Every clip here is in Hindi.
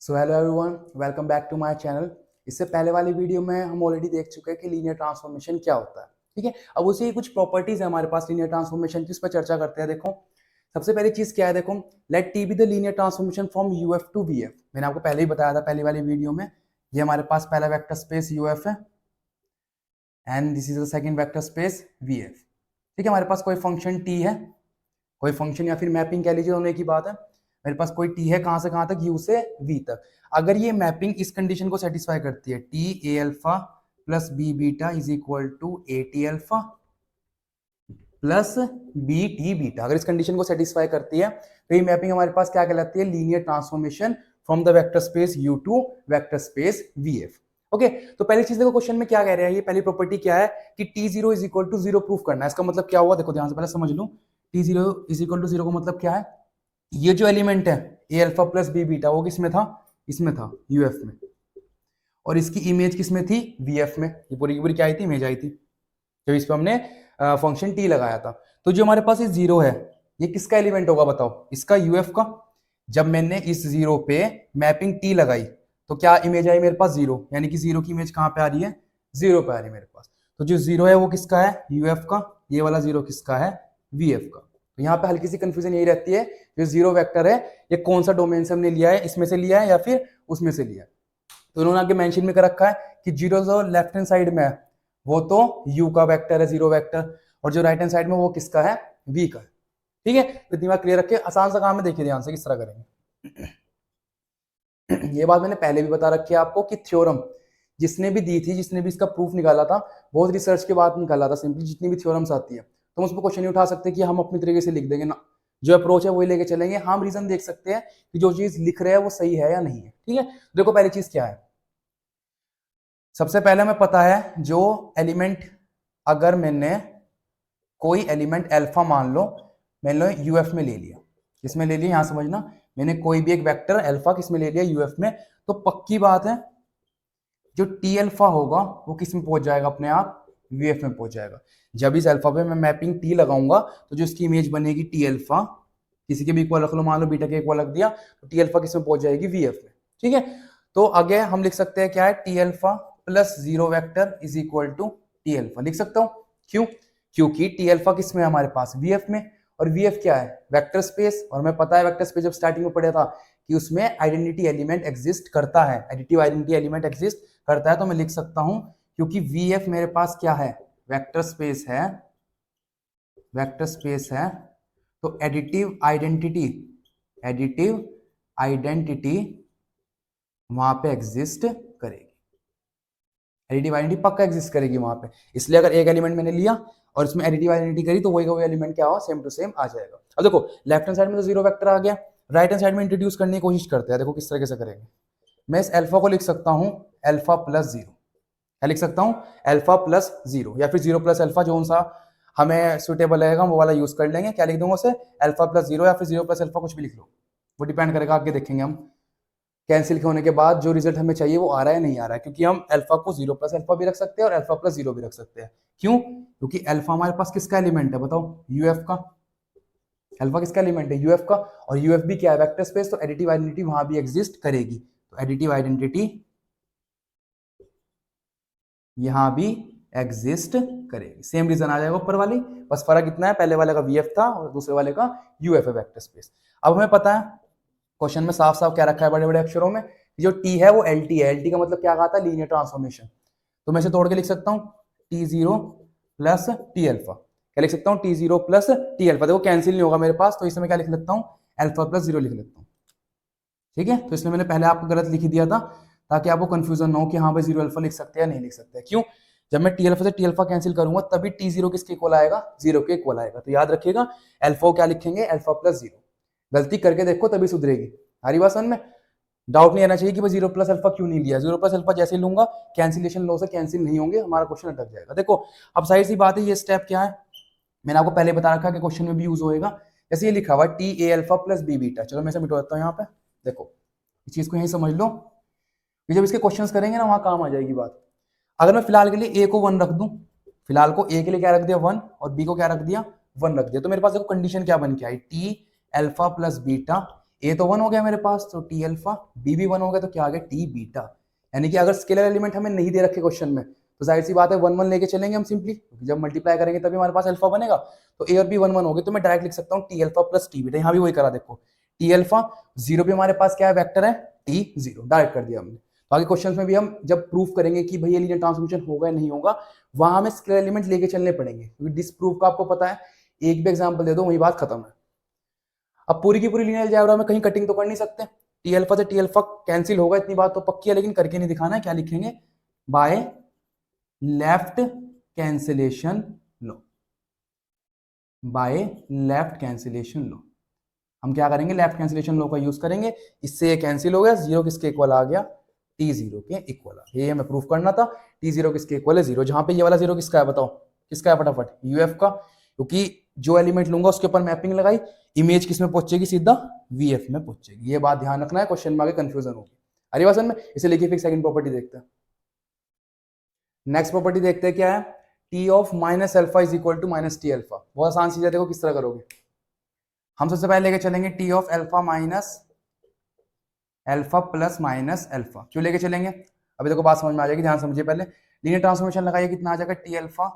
So hello everyone, welcome back to my channel. इससे पहले वाली वीडियो में हम ऑलरेडी देख चुके हैं कि लीनियर ट्रांसफॉर्मेशन क्या होता है। ठीक है, अब उसी कुछ प्रॉपर्टीज है हमारे पास लीनियर ट्रांसफॉर्मेशन की, उस पर चर्चा करते हैं। देखो, सबसे पहली चीज क्या है, देखो, let T be the linear transformation from UF to VF. मैंने आपको पहले ही बताया था पहली वाली वीडियो में। ये हमारे पास पहला वेक्टर स्पेस यूएफ है and this is the second vector space VF. ठीक है, हमारे पास कोई फंक्शन टी है, कोई फंक्शन या फिर मैपिंग कह लीजिए, होने की बात है। मेरे पास कोई टी है, कहां से कहां तक, यू से वी तक। अगर ये मैपिंग इस कंडीशन को सेटिस्फाई करती है, T A alpha plus B beta is equal to A T alpha plus B T beta, अगर इस कंडीशन को सेटिस्फाई करती है तो ये मैपिंग हमारे पास क्या कहलाती है, linear transformation from the vector space U to vector space V F. Okay, तो पहली चीज देखो, क्वेश्चन में क्या कह रहे हैं, ये पहली प्रॉपर्टी क्या है कि T zero is equal to zero proof करना है। इसका मतलब क्या हुआ, देखो ध्यान से पहले समझ लो। T zero is equal to zero का मतलब क्या है, ये जो एलिमेंट है ए अल्फा प्लस बी बीटा, वो किसमें था, इसमें था यूएफ में, और इसकी इमेज किसमें थी, वीएफ में। ये पूरी की पूरी क्या आई थी, इमेज आई थी जब इस पर हमने फंक्शन टी लगाया था। तो जो हमारे पास ये जीरो है, ये किसका एलिमेंट होगा बताओ, इसका यूएफ का। जब मैंने इस जीरो पे मैपिंग टी लगाई तो क्या इमेज आई मेरे पास, जीरो, यानी कि जीरो की इमेज कहां पे आ रही है, जीरो पे आ रही है मेरे पास। तो जो जीरो है वो किसका है, यूएफ का, ये वाला जीरो किसका है, वीएफ का। तो यहाँ पे हल्की सी कंफ्यूजन यही रहती है, जो जीरो वेक्टर है ये कौन सा डोमेन से हमने लिया है, इसमें से लिया है या फिर उसमें से लिया है। तो उन्होंने आगे मेंशन में कर रखा है कि जीरो जो लेफ्ट हैंड साइड में है वो तो यू का वेक्टर है, जीरो वेक्टर, और जो राइट हैंड साइड में वो किसका है, वी का है। ठीक है, तो दिमाग क्लियर रखे, आसान सा काम है, देखिए ध्यान से किस तरह करेंगे। ये बात मैंने पहले भी बता रखी है आपको कि थ्योरम जिसने भी दी थी, जिसने भी इसका प्रूफ निकाला था, बहुत रिसर्च के बाद निकाला था। सिंपली जितनी भी थ्योरम्स आती है तो हम उस पर क्वेश्चन नहीं उठा सकते कि हम अपनी तरीके से लिख देंगे ना, जो अप्रोच है वही लेके चलेंगे। हम रीजन देख सकते हैं कि जो चीज लिख रहे हैं वो सही है या नहीं है। ठीक है, देखो पहली चीज क्या है, सबसे पहले हमें पता है जो एलिमेंट, अगर मैंने कोई एलिमेंट अल्फा मान लो यूएफ में ले लिया, किसमें ले लिया, यहां समझना, मैंने कोई भी एक वेक्टर अल्फा किसमें ले लिया, यूएफ में, तो पक्की बात है जो टी अल्फा होगा वो किस में पहुंच जाएगा, अपने आप वीएफ में पहुंच जाएगा। जब इस अल्फा पे मैं मैपिंग टी लगाऊंगा तो जो इसकी इमेज बनेगी टी अल्फा, किसी के भी इक्वल रख लो, मान लो बीटा के इक्वल रख दिया, तो टी अल्फा किस में पहुंच जाएगी, वीएफ में। ठीक है, तो आगे हम लिख सकते हैं क्या है, T alpha plus zero vector is equal to T alpha, लिख सकता हूं। क्यों, क्योंकि टी अल्फा किस में है हमारे पास, वीएफ में, और वीएफ क्या है, वेक्टर स्पेस, और हमें पता है वेक्टर स्पेस जब स्टार्टिंग में पढ़ा था कि उसमें आइडेंटिटी एलिमेंट एग्जिस्ट करता है, एडिटिव आइडेंटिटी एलिमेंट एग्जिस्ट करता है। तो मैं लिख सकता हूं क्योंकि वीएफ मेरे पास क्या है, वेक्टर स्पेस है, वेक्टर स्पेस है, तो एडिटिव आइडेंटिटी वहां पे एग्जिस्ट करेगी, एडिटिव आइडेंटिटी पक्का एग्जिस्ट करेगी वहां पे। इसलिए अगर एक एलिमेंट मैंने लिया और इसमें एडिटिव आइडेंटिटी करी तो वही का वही एलिमेंट क्या होगा, सेम टू सेम आ जाएगा। अब देखो लेफ्ट हैंड साइड में तो जीरो वेक्टर आ गया, राइट हैंड साइड में इंट्रोड्यूस करने की कोशिश करते हैं। देखो किस तरीके से करेंगे, मैं इस अल्फा को लिख सकता हूं अल्फा प्लस जीरो, क्या लिख सकता हूं, अल्फा प्लस जीरो, या फिर जीरो प्लस अल्फा, जो सा हमें सुटेबल रहेगा वो वाला यूज कर लेंगे। क्या लिख दूंगा उसे, अल्फा प्लस जीरो या फिर जीरो प्लस अल्फा, कुछ भी लिख लो, वो डिपेंड करेगा, आगे देखेंगे हम कैंसिल होने के बाद जो रिजल्ट हमें चाहिए वो आ रहा है नहीं आ रहा है। क्योंकि हम अल्फा को जीरो प्लस अल्फा भी रख सकते हैं और अल्फा प्लस जीरो भी रख सकते हैं। क्यों, क्योंकि अल्फा हमारे पास किसका एलिमेंट है बताओ, यूएफ का। अल्फा किसका एलिमेंट है, यूएफ का, और यूएफ भी क्या है, वेक्टर स्पेस, तो एडिटिव आइडेंटिटी वहां भी एग्जिस्ट करेगी। तो एडिटिव आइडेंटिटी यहां भी एग्जिस्ट करेगी, सेम रीजन आ जाएगा ऊपर वाली, बस फर्क इतना है, पहले वाले का वीएफ था और दूसरे वाले का यूएफ है, वेक्टर स्पेस। अब हमें पता है क्वेश्चन में साफ साफ क्या रखा है बड़े बड़े अक्षरों में, जो टी है वो एल टी है, एल टी का मतलब क्या कहा था, लीनियर ट्रांसफॉर्मेशन। तो मैं इसे तोड़ के लिख सकता हूँ T zero plus T alpha, क्या लिख सकता हूँ, T zero plus T alpha, देखो कैंसिल नहीं होगा मेरे पास, तो इसमें मैं क्या लिख लेता हूँ, अल्फा प्लस जीरो लिख लेता हूँ। ठीक है, तो इसमें मैंने पहले आपको गलत लिख दिया था ताकि आपको कंफ्यूजन ना हो कि हाँ भाई जीरो अल्फा लिख सकते हैं या नहीं लिख सकते। क्यों, जब मैं टी अल्फा से टी अल्फा कैंसिल करूंगा तभी टी जीरो किसके इक्वल आएगा, जीरो के इक्वल आएगा। तो याद रखिएगा अल्फा क्या लिखेंगे, अल्फा प्लस जीरो, गलती करके देखो तभी सुधरेगी। हरी बात समझ में, डाउट नहीं आना चाहिए कि भाई जीरो प्लस अल्फा क्यों नहीं लिया, जीरो प्लस अल्फा जैसे लूंगा कैंसिलेशन लॉ से कैंसिल नहीं होंगे, हमारा क्वेश्चन अटक जाएगा। देखो अब सारी सी बात है, ये स्टेप क्या है मैंने आपको पहले बता रखा कि क्वेश्चन में भी यूज होएगा। जैसे ये लिखा हुआ टी ए अल्फा प्लस बी बीटा, चलो मैं इसे मिटा देता हूँ यहाँ पे, देखो इस चीज को यही समझ लो, जब इसके क्वेश्चंस करेंगे ना वहां काम आ जाएगी बात। अगर मैं फिलहाल के लिए ए को वन रख दूं, फिलहाल को ए के लिए क्या रख दिया वन, और बी को क्या रख दिया वन रख दिया, तो मेरे पास देखो कंडीशन क्या बन के आई, T alpha plus beta a तो 1 हो गया मेरे पास, तो टी अल्फा, बी भी 1 हो गया, तो क्या आ गया टी बीटा। यानी कि अगर स्केलर एलिमेंट हमें नहीं दे रखे क्वेश्चन में तो जाहिर सी बात है 1 1 लेके चलेंगे हम सिंपली, क्योंकि जब मल्टीप्लाई करेंगे तभी हमारे पास अल्फा बनेगा। तो ए और बी 1 1 हो गए, तो मैं डायरेक्ट लिख सकता हूँ T alpha plus T beta. यहाँ भी वही करा, देखो टी अल्फा, जीरो भी हमारे पास क्या है, वेक्टर है टी जीरो, डायरेक्ट कर दिया हमने। तो आगे क्वेश्चन में भी हम जब प्रूफ करेंगे कि भैया लीनियर ट्रांसफॉर्मेशन होगा या नहीं होगा, वहां हमें स्केलर एलिमेंट लेके चलने पड़ेंगे, क्योंकि डिसप्रूफ का आपको पता है, एक भी एग्जाम्पल दे दो वही बात खत्म है। अब पूरी की पूरी लीनियर अलजेब्रा में कहीं कटिंग तो कर नहीं सकते, टी अल्फा से टी अल्फा कैंसिल होगा, इतनी बात तो पक्की है, लेकिन करके नहीं दिखाना है। क्या लिखेंगे, बाय लेफ्ट कैंसिलेशन लो, बाय लेफ्ट कैंसिलेशन लो। हम क्या करेंगे, लेफ्ट कैंसिलेशन लो का यूज करेंगे, इससे ये कैंसिल हो गया, जीरो किसके इक्वल आ गया, टी जीरो के इक्वल। ये हमें प्रूफ करना था, टी जीरो किसके इक्वल है, जीरो। जहां पे ये वाला जीरो किसका है बताओ, किसका है फटाफट, यूएफ का, क्योंकि जो एलिमेंट लूंगा उसके ऊपर मैपिंग लगाई, इमेज किस में पहुंचेगी, सीधा वीएफ में पहुंचेगी। ये बात ध्यान रखना है, क्वेश्चन में आगे कंफ्यूजन होगी। अरे बात में इसे लिखिए, फिर सेकंड प्रॉपर्टी देखते हैं। नेक्स्ट प्रॉपर्टी देखते हैं क्या है, T of minus alpha is equal to minus T alpha. बहुत आसान चीज है, देखो किस तरह करोगे। हम सबसे पहले लेके चलेंगे T of alpha minus alpha plus minus alpha. क्यों लेके चलेंगे, अभी देखो बात समझ में आ जाएगी, ध्यान समझिए। पहले लीनियर ट्रांसफॉर्मेशन लगाइए, कितना आ जाएगा, T alpha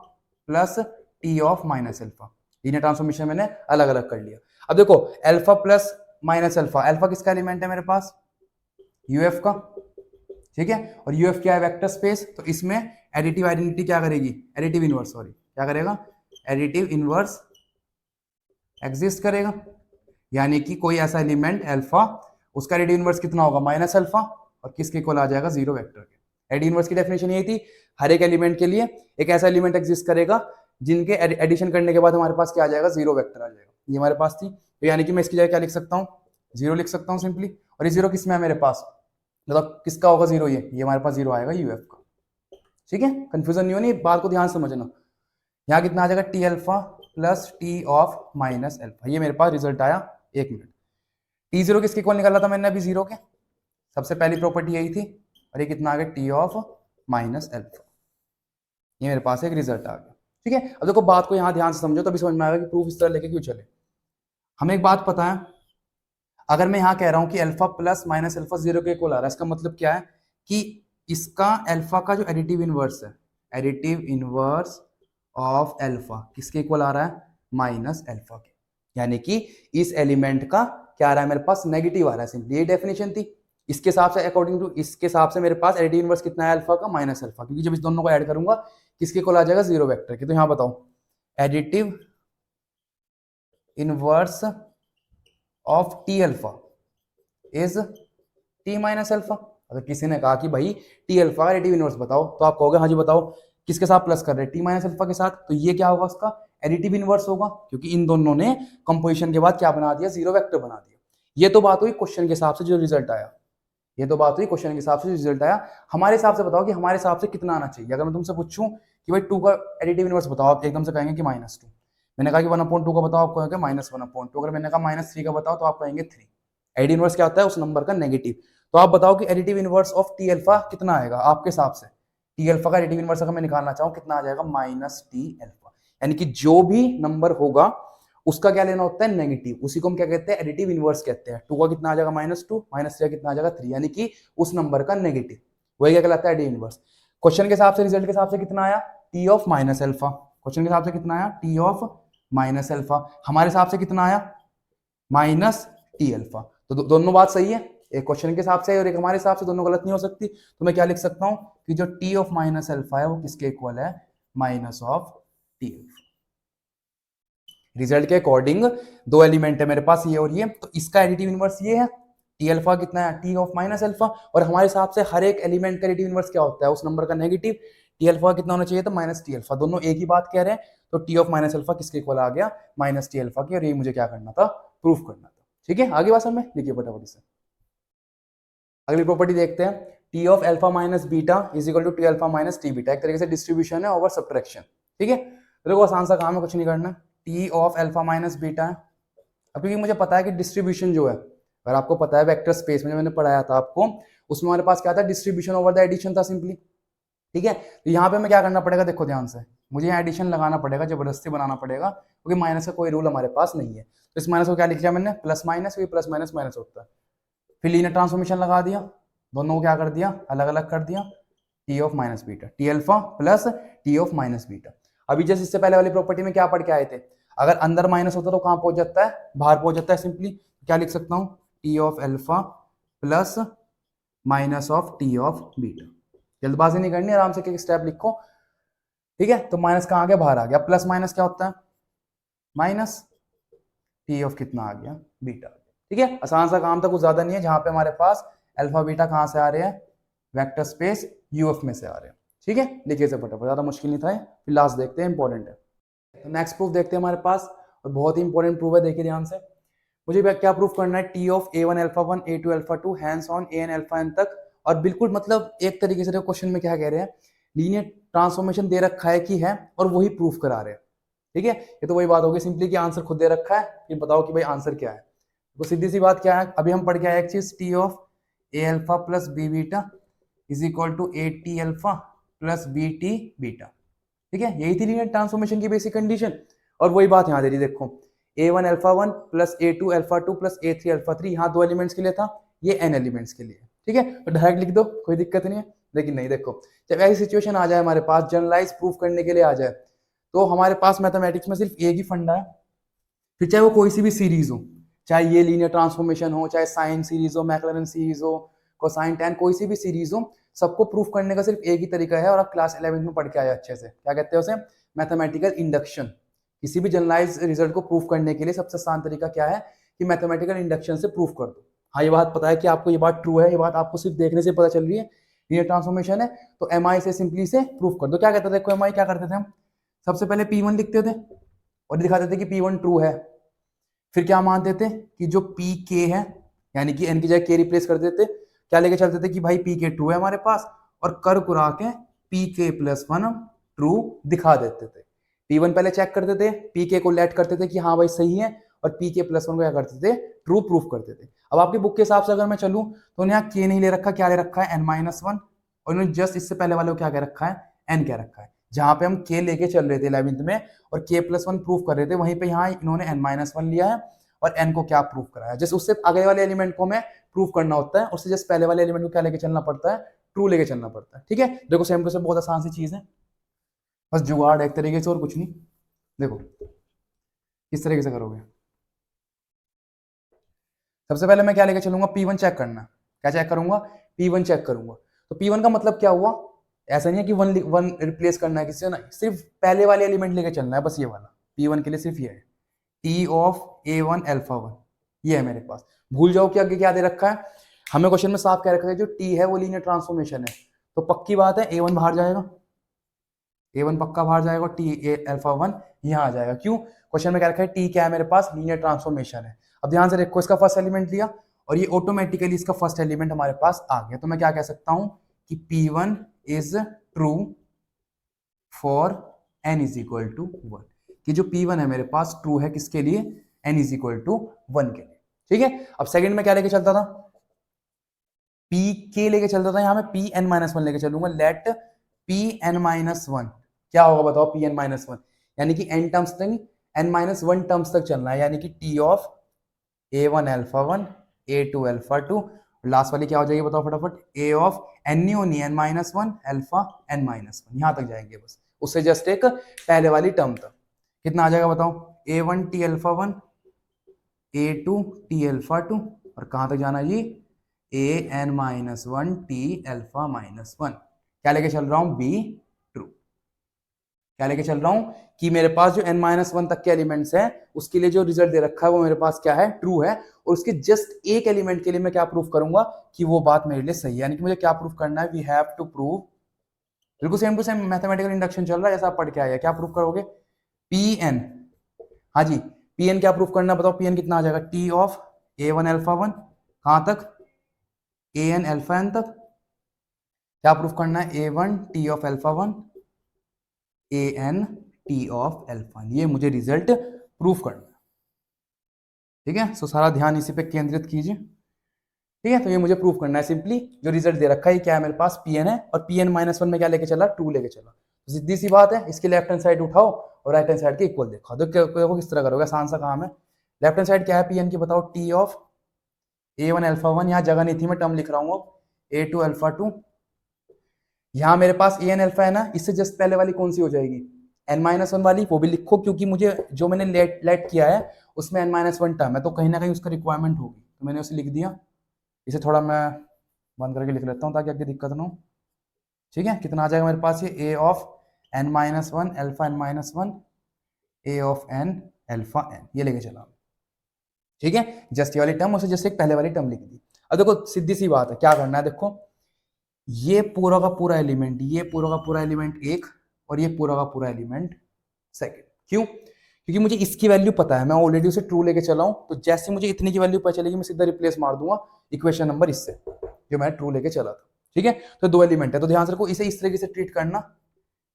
plus T of minus alpha. Linear transformation मैंने अलग अलग कर लिया। अब देखो alpha plus minus alpha, alpha किसका एलिमेंट है मेरे पास, यूएफ का, ठीक है, और यूएफ क्या है, वेक्टर स्पेस। तो इसमें एडिटिव आइडेंटिटी क्या करेगी, एडिटिव इनवर्स, सॉरी क्या करेगा, एडिटिव इनवर्स एग्जिस्ट करेगा। यानी कि कोई ऐसा एलिमेंट अल्फा, उसका एडिटिव इनवर्स कितना होगा, माइनस अल्फा, और किसके इक्वल आ जाएगा, जीरो वेक्टर के। एडिटिव इनवर्स की डेफिनेशन यही थी, हर एक एलिमेंट के लिए एक ऐसा एलिमेंट एग्जिस्ट करेगा जिनके एडिशन करने के बाद हमारे पास क्या आ जाएगा, जीरो वेक्टर आ जाएगा। ये हमारे पास थी, तो यानी कि मैं इसकी जगह क्या लिख सकता हूँ, जीरो लिख सकता हूँ सिंपली। और ये जीरो किसमें है मेरे पास, मतलब किसका होगा जीरो, ये हमारे पास जीरो आएगा यूएफ का। ठीक है, कंफ्यूजन नहीं होनी, बात को ध्यान समझना। यहाँ कितना आ जाएगा, T alpha plus T of minus alpha. ये मेरे पास रिजल्ट आया, एक मिनट। टी जीरो किसके इक्वल निकाला था मैंने अभी, जीरो के, सबसे पहली प्रॉपर्टी यही थी। और ये कितना आ गया, टी ऑफ माइनस अल्फा। ये मेरे पास एक रिजल्ट आ गया। ठीक है, अब देखो बात को यहाँ ध्यान से समझो, तभी समझ में आएगा कि प्रूफ इस तरह लेके क्यों चले। हमें एक बात पता है, अगर मैं यहाँ कह रहा हूँ कि alpha plus minus alpha zero के इक्वल आ रहा है, इसका मतलब क्या है कि इसका अल्फा का जो एडिटिव इनवर्स है, एडिटिव इनवर्स ऑफ अल्फा किसके इक्वल आ रहा है, माइनस अल्फा के। यानी कि इस एलिमेंट का क्या आ रहा है मेरे पास, नेगेटिव आ रहा है। सिंपली ये डेफिनेशन थी। इसके हिसाब से, अकॉर्डिंग टू इसके हिसाब से मेरे पास एडिटिव इनवर्स कितना है अल्फा का, माइनस अल्फा, क्योंकि जब इस दोनों को ऐड करूंगा किसके इक्वल आ जाएगा, जीरो वेक्टर के। तो यहाँ बताओ, additive inverse of T alpha is T minus alpha. अगर किसी ने कहा कि भाई टी अल्फा का एडिटिव इनवर्स बताओ, तो आप कहोगे हाँ जी बताओ, किसके साथ प्लस कर रहे हैं, टी माइनस अल्फा के साथ। तो ये क्या होगा, उसका एडिटिव इनवर्स होगा, क्योंकि इन दोनों ने कंपोजिशन के बाद क्या बना दिया, जीरो वेक्टर बना दिया। ये तो बात हुई क्वेश्चन के हिसाब से जो रिजल्ट आया, ये तो बात हुई क्वेश्चन के हिसाब से जो रिजल्ट आया। हमारे हिसाब से बताओ कि हमारे हिसाब से कितना आना चाहिए। अगर मैं तुमसे पूछूं कि भाई टू का एडिटिव इनवर्स बताओ, आप एकदम से कहेंगे कि -2। मैंने कहा कि 1/2 का बताओ, आप कहोगे -1/2। अगर मैंने कहा -3 का बताओ, तो आप कहेंगे 3। एडिटिव इनवर्स क्या होता है, उस नंबर का नेगेटिव। तो आप बताओ कि additive inverse of T alpha कितना आएगा आपके हिसाब से। टी अल्फा का एडिटिव इनवर्स अगर मैं निकालना चाहूँ, कितना आ जाएगा, -t अल्फा। यानी कि जो भी नंबर होगा उसका क्या लेना होता है, नेगेटिव। उसी को हम क्या कहते हैं, एडिटिव इनवर्स कहते हैं। 2 का कितना आ जाएगा, -2, -3 का कितना आ जाएगा, 3, यानी कि उस नंबर का नेगेटिव। वही क्या कहलाता है, एडिटिव इनवर्स। क्वेश्चन के हिसाब से, रिजल्ट के हिसाब से कितना आया, T of minus alpha. Question के हिसाब से कितना आया, टी ऑफ माइनस अल्फा। हमारे हिसाब से कितना आया, -t अल्फा। तो दोनों बात सही है, एक क्वेश्चन के हिसाब से और एक हमारे हिसाब से, दोनों गलत नहीं हो सकती। तो मैं क्या लिख सकता हूं कि जो टी ऑफ माइनस अल्फा है वो किसके इक्वल है, minus of T alpha. Result के अकॉर्डिंग दो एलिमेंट है मेरे पास, ये और ये, तो इसका एडिटिव इनवर्स ये है, टी अल्फा कितना है, टी ऑफ माइनस अल्फा। और हमारे हिसाब से हर एक एलिमेंट का एडिटिव इनवर्स क्या होता है, उस नंबर का नेगेटिव। टी अल्फा कितना होना चाहिए, तो -t अल्फा। दोनों एक ही बात कह रहे हैं, तो टी ऑफ माइनस अल्फा किसके इक्वल आ गया, -t अल्फा की। और ये मुझे क्या करना था, प्रूफ करना था। ठीक है, आगे बात समझ में, लिखिए फटाफट से। अगली प्रॉपर्टी देखते हैं, T of alpha minus beta is equal to T alpha minus T beta. एक तरीके से डिस्ट्रीब्यूशन है ओवर सब्ट्रैक्शन। ठीक है, तो देखो आसान सा काम है, कुछ नहीं करना। T of alpha minus beta है। अब क्योंकि मुझे पता है कि डिस्ट्रीब्यूशन जो है, अगर आपको पता है वेक्टर स्पेस में, मैंने पढ़ाया था आपको, उसमें हमारे पास क्या था, डिस्ट्रीब्यूशन ओवर द एडिशन था सिंपली। ठीक है, तो यहाँ पे हमें क्या करना पड़ेगा, देखो ध्यान से, मुझे यहाँ एडिशन लगाना पड़ेगा, जबरदस्ती बनाना पड़ेगा, क्योंकि माइनस का कोई रूल हमारे पास नहीं है। तो इस माइनस को क्या लिख लिया मैंने, प्लस माइनस, क्योंकि प्लस माइनस माइनस होता है। फिर लीनियर ट्रांसफॉर्मेशन लगा दिया, दोनों को क्या कर दिया, अलग अलग कर दिया, T of minus beta, T alpha plus T of minus beta. अभी जैसे इससे पहले वाली प्रॉपर्टी में क्या पढ़ के आए थे, अगर अंदर माइनस होता तो कहाँ पहुंच जाता है, बाहर पहुंच जाता है। सिंपली क्या लिख सकता हूँ, T of alpha plus minus of T of beta. जल्दबाजी नहीं करनी, आराम से एक स्टेप लिखो, ठीक है। तो माइनस कहाँ आ गया, बाहर आ गया। प्लस माइनस क्या होता है, माइनस, टी ऑफ कितना आ गया, बीटा। ठीक है, आसान सा काम था, कुछ ज्यादा नहीं है। जहां पे हमारे पास अल्फा बीटा कहाँ से आ रहे हैं, वेक्टर स्पेस यूएफ में से आ रहे हैं। ठीक है, लिखिए से फटाफट, ज्यादा मुश्किल नहीं था। फिर लास्ट देखते हैं, इंपॉर्टेंट है। तो नेक्स्ट प्रूफ देखते हैं हमारे पास, और बहुत ही इंपॉर्टेंट प्रूफ है, देखिए ध्यान से। मुझे क्या प्रूफ करना है, T of A one alpha one A two alpha two hands on A N alpha N तक। और बिल्कुल मतलब एक तरीके से क्वेश्चन में क्या कह रहे हैं, लीनियर ट्रांसफॉर्मेशन दे रखा है कि है, और वही प्रूफ करा रहे हैं। ठीक है, ये तो वही बात होगी सिंपली कि आंसर खुद दे रखा है, फिर बताओ कि भाई आंसर क्या है। तो सीधी सी बात क्या है, अभी हम पढ़ के आए एक चीज, T of A alpha plus B beta is equal to A T alpha plus B T beta. ठीक है, यही थी लीनियर ट्रांसफॉर्मेशन की बेसिक कंडीशन, और वही बात यहाँ दे रही, देखो a one alpha one plus a two alpha two plus a three alpha three, यहाँ 2 एलिमेंट्स के लिए था, ये n एलिमेंट्स के लिए। ठीक है, तो डायरेक्ट लिख दो, कोई दिक्कत नहीं है। लेकिन नहीं, देखो जब ऐसी सिचुएशन आ जाए हमारे पास, जनरलाइज प्रूफ करने के लिए आ जाए, तो हमारे पास मैथमेटिक्स में सिर्फ एक ही फंडा है, फिर चाहे वो कोई सी भी सीरीज हो, चाहे ये लीनियर ट्रांसफॉर्मेशन हो, चाहे साइन सीरीज हो, मैक्लॉरिन सीरीज हो, कोसाइन टैन, कोई सी भी सीरीज हो, सबको प्रूफ करने का सिर्फ एक ही तरीका है, और आप क्लास 11 में पढ़ के आए अच्छे से, क्या कहते हैं उसे, मैथमेटिकल इंडक्शन। किसी भी जनरलाइज रिजल्ट को प्रूफ करने के लिए सबसे आसान तरीका क्या है, कि मैथमेटिकल इंडक्शन से प्रूफ कर दो। हाँ, ये बात पता है कि आपको ये बात ट्रू है, ये बात आपको सिर्फ देखने से पता चल रही है, लीनियर ट्रांसफॉर्मेशन है, तो एम आई से सिंपली से प्रूफ कर दो। क्या कहते थे, देखो एम आई क्या करते थे हम, सबसे पहले P1 लिखते थे और दिखाते थे कि P1 ट्रू है। फिर क्या मानते थे कि जो PK है, यानी कि n की जगह k रिप्लेस कर देते, क्या लेके चलते थे कि भाई PK ट्रू है हमारे पास, और कर कुरा के PK प्लस वन ट्रू दिखा देते थे। P1 पहले चेक करते थे, PK को लेट करते थे कि हाँ भाई सही है, और PK प्लस वन को क्या करते थे, ट्रू प्रूफ करते थे। अब आपकी बुक के हिसाब से अगर मैं चलूं, तो यहाँ k नहीं ले रखा, क्या ले रखा है, n माइनस वन, और इन्होंने जस्ट इससे पहले वाले को क्या कह रखा है, n कह रखा है। जहां पे हम k लेके चल रहे थे 11th में, और k प्लस वन प्रूफ कर रहे थे, वहीं पे यहाँ इन्होंने n माइनस वन लिया है, और n को क्या प्रूफ कराया। जस्ट उससे आगे वाले एलिमेंट को हमें प्रूफ करना होता है, उससे जस्ट पहले वाले एलिमेंट को क्या लेके चलना पड़ता है, ट्रू लेके चलना पड़ता है। ठीक है, देखो सेम टू सेम बहुत आसान सी चीज है, बस जुगाड़ एक तरीके से, और कुछ नहीं। देखो किस तरीके से करोगे, सबसे पहले मैं क्या लेके चलूंगा, P1 चेक करना। क्या चेक करूंगा, P1 चेक करूंगा। तो P1 का मतलब क्या हुआ, ऐसा नहीं है कि वन रिप्लेस करना है किसी से ना, सिर्फ पहले वाले एलिमेंट लेके चलना है, बस ये वाला P1 के लिए सिर्फ ये है, T of A one alpha one, ये है मेरे पास। भूल जाओ कि आगे क्या दे रखा है, हमें क्वेश्चन में साफ कह रखा है जो टी है वो लीनियर ट्रांसफॉर्मेशन है, तो पक्की बात है A1 बाहर जाएगा, A1 पक्का बाहर जाएगा, टी ए अल्फा वन यहाँ आ जाएगा। क्यों, क्वेश्चन में कह रखा है टी क्या है मेरे पास, लीनियर ट्रांसफॉर्मेशन है। अब ध्यान से देखो, इसका फर्स्ट एलिमेंट लिया, और ये ऑटोमेटिकली इसका फर्स्ट एलिमेंट हमारे पास आ गया। तो मैं क्या कह सकता हूं कि P1 is true for n is equal to one, कि जो P1 है मेरे पास ट्रू है किसके लिए, n is equal to one के लिए। ठीक है, अब सेकंड में क्या लेके चलता था, PK लेके चलता था, यहां मैं Pn माइनस वन लेके चलूंगा, लेट Pn माइनस वन, क्या होगा बताओ, Pn माइनस वन, यानी कि n टर्म्स तक, n माइनस वन टर्म्स तक चलना है, यानी कि T of A1 alpha one A2 alpha two, last वाली क्या हो जाएगी बताओ फटाफट, A of n minus one alpha n minus one, यहां तक जाएंगे बस, उससे जस्ट एक पहले वाली टर्म तक। कितना आ जाएगा बताओ, A1 T alpha one A2 T alpha two, और कहां तक जाना जी, AN minus one T alpha minus one. क्या लेके चल रहा हूं, B ट्रू। क्या लेके चल रहा हूं कि मेरे पास जो n माइनस वन तक के एलिमेंट्स हैं, उसके लिए जो रिजल्ट दे रखा है वो मेरे पास क्या है, ट्रू है, और उसके जस्ट एक एलिमेंट के लिए मैं क्या प्रूफ करूंगा कि वो बात मेरे लिए सही है। यानी कि मुझे क्या प्रूफ करना है, वी हैव टू प्रूव, बिल्कुल same to same mathematical induction चल रहा है जैसा आप पढ़ के आए, क्या प्रूफ करोगे, Pn, हाँ जी Pn क्या प्रूफ करना है बताओ, Pn कितना आ जाएगा, T of A1 alpha one, कहां तक, AN अल्फा n तक। क्या प्रूफ करना है, A1 T of alpha one AN T of alpha, ये मुझे रिजल्ट प्रूफ करना है। ठीक है, सो सारा ध्यान इसी पे केंद्रित कीजिए। ठीक है, तो ये मुझे प्रूफ करना है, सिंपली जो रिजल्ट दे रखा है क्या है मेरे पास, Pn है, और Pn माइनस वन में क्या लेके चला, ट्रू लेके चला। तो सीधी सी बात है, इसकी लेफ्ट हैंड साइड उठाओ और राइट हैंड साइड के इक्वल देखो। देखो किस तरह करोगे, आसान सा काम है। लेफ्ट हैंड साइड क्या है पी एन की, बताओ, टी ऑफ A1 अल्फा 1, यहाँ जगह नहीं थी मैं टर्म लिख रहा हूँ अब, A2 अल्फा 2, यहाँ मेरे पास AN अल्फा है ना, इससे जस्ट पहले वाली कौन सी हो जाएगी, n-1 वाली, वो भी लिखो क्योंकि मुझे जो मैंने लेट किया है उसमें n-1 टर्म है, तो कहीं ना कहीं उसका रिक्वायरमेंट होगी, तो मैंने उसे लिख दिया। इसे थोड़ा मैं बंद करके लिख लेता हूँ ताकि आगे दिक्कत ना हो। ठीक है, कितना आ जाएगा मेरे पास ये, A of n-1 alpha n-1 A of n alpha n, ये लेके चला। ठीक है, जस्ट ये वाली टर्म उसे जैसे एक पहले वाली टर्म लिख दी। अब देखो सीधी सी बात है, क्या करना है, देखो ये पूरा का पूरा एलिमेंट, ये पूरा का पूरा एलिमेंट एक, और ये पूरा का पूरा एलिमेंट सेकंड। क्यों? क्योंकि मुझे इसकी वैल्यू पता है, मैं ऑलरेडी उसे ट्रू लेके चला हूं, तो जैसे मुझे इतनी की वैल्यू पता चलेगी मैं सीधा रिप्लेस मार दूंगा इक्वेशन नंबर इससे जो मैं ट्रू लेके चला था। ठीक है, तो दो एलिमेंट है, तो ध्यान से रखो, इसे इस तरीके से ट्रीट करना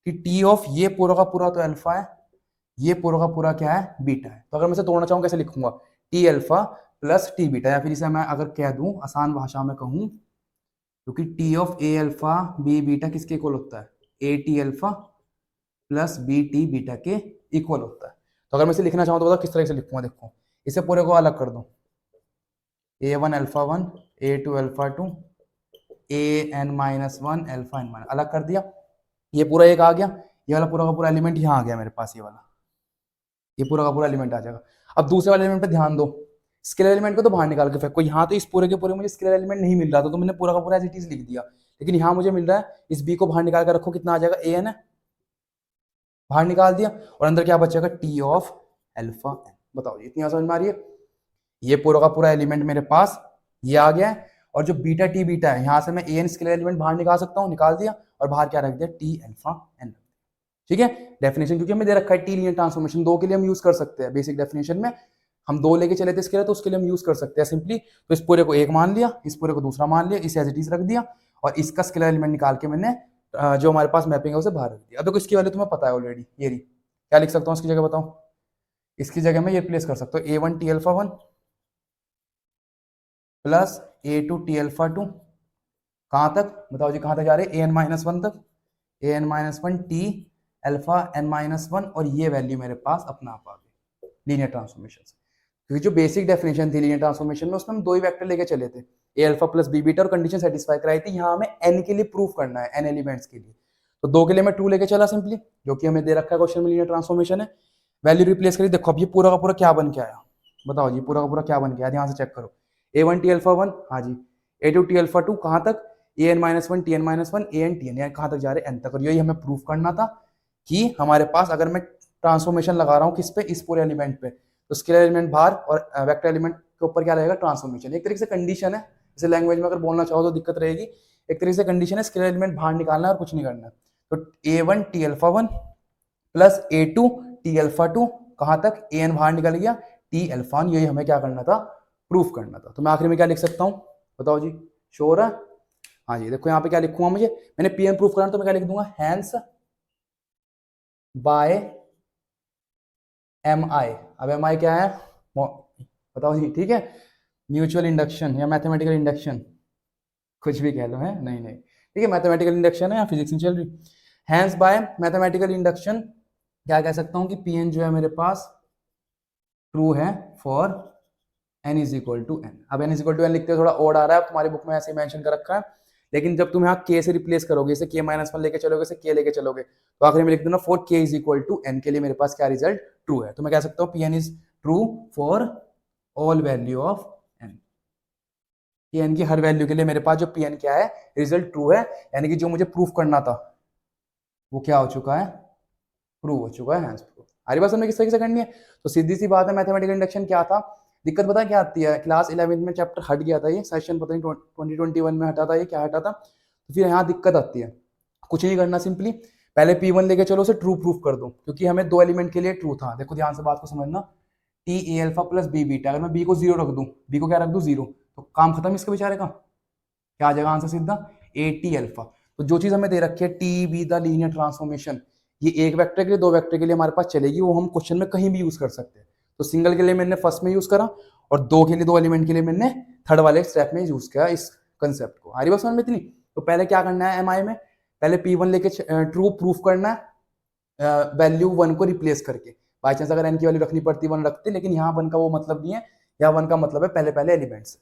कि टी ऑफ ये पूरा का पूरा तो अल्फा है, ये पूरा का पूरा क्या है, बीटा है। तो अगर मैं इसे तोड़ना चाहूँ कैसे लिखूंगा, T alpha plus T beta, या फिर इसे मैं अगर कह दूं आसान भाषा में कहूं, क्योंकि T of A alpha B beta किसके इक्वल होता है, A T alpha plus B T beta के इक्वल होता है। तो अगर मैं इसे लिखना चाहूँ तो बताओ किस तरह से लिखूंगा, देखो इसे पूरे को अलग कर दो, A1 alpha 1, A2 alpha 2, AN-1 alpha n-, अलग कर दिया, ये पूरा एक आ गया, ये वाला पूरा का पूरा एलिमेंट यहाँ आ गया मेरे पास, ये वाला ये पूरा का पूरा एलिमेंट आ जाएगा। अब दूसरे वाले एलिमेंट पे ध्यान दो, स्केलर एलिमेंट को तो बाहर निकाल के फेंको, यहाँ तो इस पूरे के पूरे मुझे स्केलर एलिमेंट नहीं मिल रहा था, तो मैंने पूरा का पूरा एज इट इज लिख दिया, लेकिन यहाँ मुझे मिल रहा है, इस बी को बाहर निकाल कर रखो, कितना आ जाएगा, AN है, बाहर निकाल दिया, और अंदर क्या बचेगा, टी ऑफ अल्फा n। बताओ इतनी समझ में आ रही है, ये पूरा का पूरा एलिमेंट मेरे पास ये आ गया है, और जो बीटा टी बीटा है, यहाँ से मैं AN स्केलर एलिमेंट बाहर निकाल सकता हूँ, निकाल दिया, और बाहर क्या रख दिया, टी अल्फा n। ठीक है, डेफिनेशन क्योंकि हमें दे रखा है टी लीनियर ट्रांसफॉर्मेशन, दो के लिए हम यूज कर सकते हैं, बेसिक डेफिनेशन में हम दो लेके चले थे इसके लिए, तो उसके लिए हम यूज कर सकते हैं सिंपली। तो इस पूरे को एक मान लिया, इस पूरे को दूसरा मान लिया, इसे एज इट इज रख दिया, और इसका स्केलर एलिमेंट निकाल के मैंने जो हमारे पास मैपिंग है उसे बाहर रख दिया। अब देखो इसकी वैल्यू तुम्हें पता है ऑलरेडी, ये रही, क्या लिख सकता हूँ इसकी जगह, बताओ, इसकी जगह में ये रिप्लेस कर सकता हूँ, A1 T alpha 1 plus A2 T alpha 2, कहाँ तक बताओ जी, कहाँ तक जा रहे हैं, AN-1 तक, AN-1 टी अल्फा n-1, और ये वैल्यू मेरे पास अपना आप आ गई लीनियर ट्रांसफॉर्मेशन से। क्योंकि जो बेसिक डेफिनेशन थी लीनियर ट्रांसफॉर्मेशन में, उसमें हम दो ही वेक्टर लेके चले थे, ए अल्फा प्लस बी बीटा, और कंडीशन सेटिस्फाई कराई थी, यहाँ हमें n के लिए प्रूफ करना है, n एलिमेंट्स के लिए, तो दो के लिए मैं ट्रू लेके चला सिंपली, जो कि हमें दे रखा है क्वेश्चन में, लीनियर ट्रांसफॉर्मेशन है, वैल्यू रिप्लेस करी, देखो अब ये पूरा का पूरा क्या बन के आया, बताओ जी पूरा का पूरा क्या बन के आया, ध्यान से चेक करो, A1 टी अल्फा 1, हाँ जी, A2 टी अल्फा 2, कहाँ तक, AN-1 TN-1 AN TN, यानी कहाँ तक जा रहे हैं, n तक, और यही हमें प्रूफ करना था कि हमारे पास अगर मैं ट्रांसफॉर्मेशन लगा रहा हूँ किस पे, इस पूरे एलिमेंट पे, तो स्केलर एलिमेंट बाहर और वेक्टर एलिमेंट के ऊपर क्या रहेगा, ट्रांसफॉर्मेशन। एक तरीके से कंडीशन है, जैसे लैंग्वेज में अगर बोलना चाहो तो दिक्कत रहेगी, एक तरीके से कंडीशन है, स्केलर एलिमेंट बाहर निकालना है और कुछ नहीं करना है। तो A1 T alpha 1 plus A2 T alpha 2, कहाँ तक, AN बाहर निकल गया, टी अल्फा 1, यही हमें क्या करना था, प्रूफ करना था। तो मैं आखिर में क्या लिख सकता हूँ, बताओ जी, श्योर है, हाँ जी, देखो यहाँ पे क्या लिखूंगा, मुझे मैंने PN प्रूफ करना, तो मैं क्या लिख दूंगा, हैंस बाय MI। अब MI क्या है, बताओ जी, ठीक है, म्यूचुअल इंडक्शन या मैथमेटिकल इंडक्शन, कुछ भी कह लो, है नहीं नहीं, ठीक है, मैथमेटिकल इंडक्शन है या फिजिक्स नहीं चल रही, हैंस बाय मैथमेटिकल इंडक्शन क्या कह सकता हूँ कि PN जो है मेरे पास ट्रू है for n is equal to n। अब n is equal to n लिखते हो थोड़ा ओड आ रहा है, तुम्हारी बुक में ऐसे मेंशन कर रखा है, लेकिन जब तुम यहाँ k से रिप्लेस करोगे, इसे k-1 लेके चलोगे, इसे k लेके चलोगे, तो आखिर में लिख देना for k is equal to n, के लिए मेरे पास क्या रिजल्ट ट्रू है। तो मैं कह सकता हूँ PN is true for all value of n, PN की हर वैल्यू के लिए मेरे पास जो PN क्या है, रिजल्ट ट्रू है, यानी कि जो मुझे प्रूफ करना था वो क्या हो चुका है, प्रूव हो चुका है, हैंस प्रूफ। हमारी बात समझ किस तरीके से करनी है, तो सीधी सी बात है, मैथमेटिकल इंडक्शन क्या था, दिक्कत पता क्या आती है, क्लास 11th में चैप्टर हट गया था, ये सेशन पता नहीं 2021 में हटा था, ये क्या हटा था, तो फिर यहाँ दिक्कत आती है, कुछ नहीं करना, सिंपली पहले P1 लेके चलो, उसे ट्रू प्रूफ कर दो, क्योंकि हमें दो एलिमेंट के लिए ट्रू था। देखो ध्यान से बात को समझना, टी ए अल्फा प्लस बी बीटा, अगर मैं बी को 0 रख दूं, बी को क्या रख दूं, 0, तो काम खत्म इसके बेचारे का, क्या आ जाएगा आंसर सीधा, ए टी अल्फा। तो जो चीज हमें दे रखी है T be the linear transformation, ये एक वेक्टर के लिए, दो वेक्टर के लिए हमारे पास चलेगी, वो हम क्वेश्चन में कहीं भी यूज कर सकते हैं। तो सिंगल के लिए मैंने फर्स्ट में यूज करा, और दो के लिए, दो एलिमेंट के लिए मैंने थर्ड वाले स्टेप में यूज किया इस कंसेप्ट को। हमारी बात समझ में इतनी, तो पहले क्या करना है MI में, पहले P1 लेके ट्रू प्रूफ करना है वैल्यू 1 को रिप्लेस करके। बाई चांस अगर n की वैल्यू रखनी पड़ती 1 रखते, लेकिन यहाँ 1 का वो मतलब नहीं है, यहाँ 1 का मतलब है पहले पहले एलिमेंट से।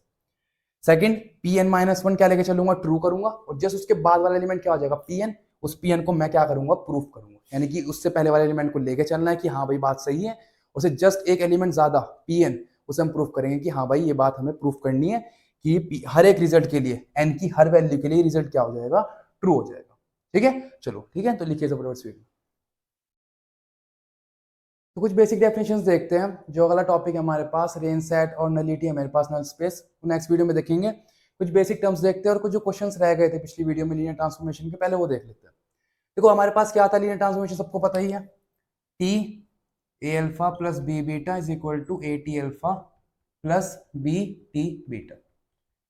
सेकंड Pn-1 क्या लेके चलूंगा, ट्रू करूंगा, और जस्ट उसके बाद वाला एलिमेंट क्या हो जाएगा Pn, उस Pn को मैं क्या करूंगा, प्रूफ करूंगा। यानी कि उससे पहले वाले एलिमेंट को लेके चलना है कि हाँ भाई बात सही है, उसे जस्ट एक एलिमेंट ज्यादा Pn, उसे हम प्रूफ करेंगे कि हाँ भाई ये बात हमें प्रूफ करनी है कि हर एक रिजल्ट के लिए n की हर वैल्यू के लिए रिजल्ट क्या हो जाएगा, ट्रू हो जाएगा। ठीक है, चलो ठीक है, तो लिखिए फटाफट स्पीड में। तो कुछ बेसिक डेफिनेशंस देखते हैं। जो अगला टॉपिक है हमारे पास रेंज सेट और नलिटी है मेरे पास नल स्पेस, नेक्स्ट वीडियो में देखेंगे। कुछ बेसिक टर्म्स देखते हैं और कुछ जो क्वेश्चंस रह गए थे पिछली वीडियो में लीनियर ट्रांसफॉर्मेशन के, पहले वो देख लेते हैं। देखो हमारे पास क्या था लीनियर ट्रांसफॉर्मेशन, सबको पता ही है, T A alpha plus B beta is equal to A T alpha plus B T beta.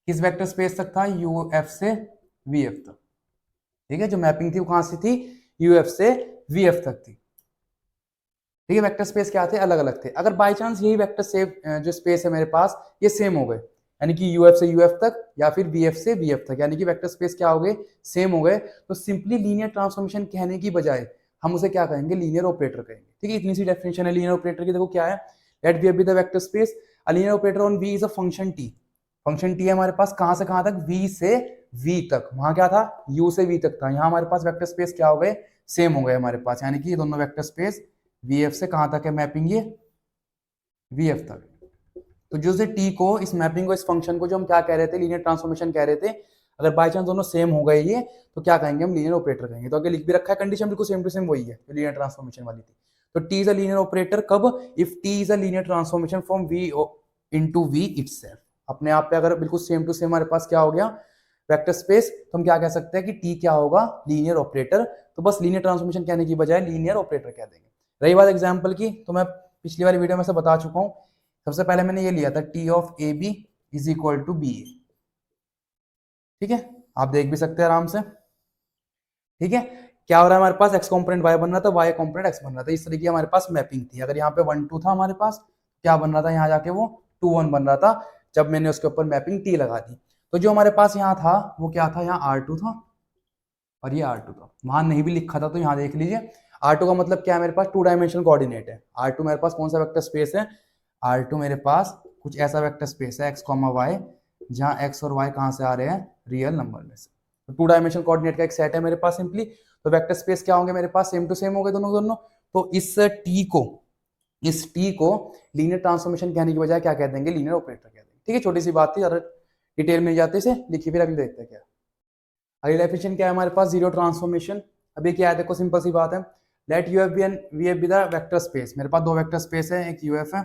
किस वेक्टर स्पेस तक था, यू एफ से वी एफ तक। ठीक है, जो मैपिंग थी वो कहां से थी, यू एफ से वी एफ तक थी। ठीक है, वेक्टर स्पेस क्या थे, अलग अलग थे। अगर बाय चांस यही वेक्टर सेम जो स्पेस है मेरे पास ये सेम हो गए, यानी कि यूएफ से यूएफ तक या फिर वीएफ से वीएफ तक, यानी कि वेक्टर स्पेस क्या हो गए, सेम हो गए, तो सिंपली लीनियर ट्रांसफॉर्मेशन कहने की बजाय हम उसे क्या कहेंगे, लीनियर ऑपरेटर कहेंगे। ठीक है, इतनी सी डेफिनेशन है लीनियर ऑपरेटर की। देखो क्या है, let V be the vector space, a linear operator on V is a function T. Function T है हमारे पास कहां से कहां तक, वी से वी तक। वहां क्या था, यू से वी तक था। यहाँ हमारे पास वेक्टर स्पेस क्या हो गए, सेम हो गए हमारे पास, यानी कि ये दोनों वेक्टर स्पेस वीएफ से कहां तक है मैपिंग, ये वीएफ तक। तो जो से टी को, इस मैपिंग को, इस फंक्शन को जो हम क्या कह रहे थे, लीनियर ट्रांसफॉर्मेशन कह रहे थे, अगर बाय चांस दोनों सेम हो गए ये, तो क्या कहेंगे हम, लीनियर ऑपरेटर कहेंगे। तो आगे लिख भी रखा है, कंडीशन बिल्कुल सेम टू सेम वही है जो लीनियर ट्रांसफॉर्मेशन वाली थी। तो T is a linear operator कब, if T is a linear transformation from V into V itself. अपने आप पे अगर बिल्कुल सेम टू सेम हमारे पास क्या हो गया वेक्टर स्पेस, तो हम क्या कह सकते हैं कि टी क्या होगा, लीनियर ऑपरेटर। तो बस लीनियर ट्रांसफॉर्मेशन कहने की बजाय लीनियर ऑपरेटर कह देंगे। रही बात एग्जाम्पल की, तो मैं पिछली वाली वीडियो में से बता चुका हूँ। सबसे पहले मैंने ये लिया था T of a B is equal to b a. ठीक है, आप देख भी सकते हैं आराम से। ठीक है, क्या हो रहा है हमारे पास, एक्स कॉम्पोनेंट वाई बन रहा था, वाई कॉम्पोनेंट एक्स बन रहा था। इस तरीके की हमारे पास मैपिंग थी। अगर यहाँ पे 1 2 था हमारे पास, क्या बन रहा था, यहाँ जाके वो 2 1 बन रहा था जब मैंने उसके ऊपर मैपिंग टी लगा दी। तो जो हमारे पास यहाँ था वो क्या था, यहाँ R2 था और ये R2 था। वहां नहीं भी लिखा था तो यहाँ देख लीजिए। R2 का मतलब क्या है, मेरे पास 2 डायमेंशनल कोऑर्डिनेट है। R2 मेरे पास कौन सा वेक्टर स्पेस है, R2 मेरे पास कुछ ऐसा वेक्टर स्पेस है x, y, जहां x और y कहां से आ रहे हैं, रियल नंबर में से। तो 2 डायमेंशनल कोऑर्डिनेट का एक सेट है मेरे पास सिंपली। तो वेक्टर स्पेस क्या होंगे मेरे पास, सेम टू सेम हो गए दोनों दोनों। तो इस t को लीनियर ट्रांसफॉर्मेशन कहने की बजाय क्या कह देंगे, लीनियर ऑपरेटर कह देंगे। ठीक है, छोटी सी बात थी, ज्यादा डिटेल में जाते से लिखिए, फिर अगले देखते हैं क्या। अगली डेफिनेशन क्या है हमारे पास, जीरो ट्रांसफॉर्मेशन। अभी क्या है देखो, सिंपल सी बात है, let UF be and VF be the vector space. मेरे पास दो वेक्टर स्पेस है, एक यूएफ है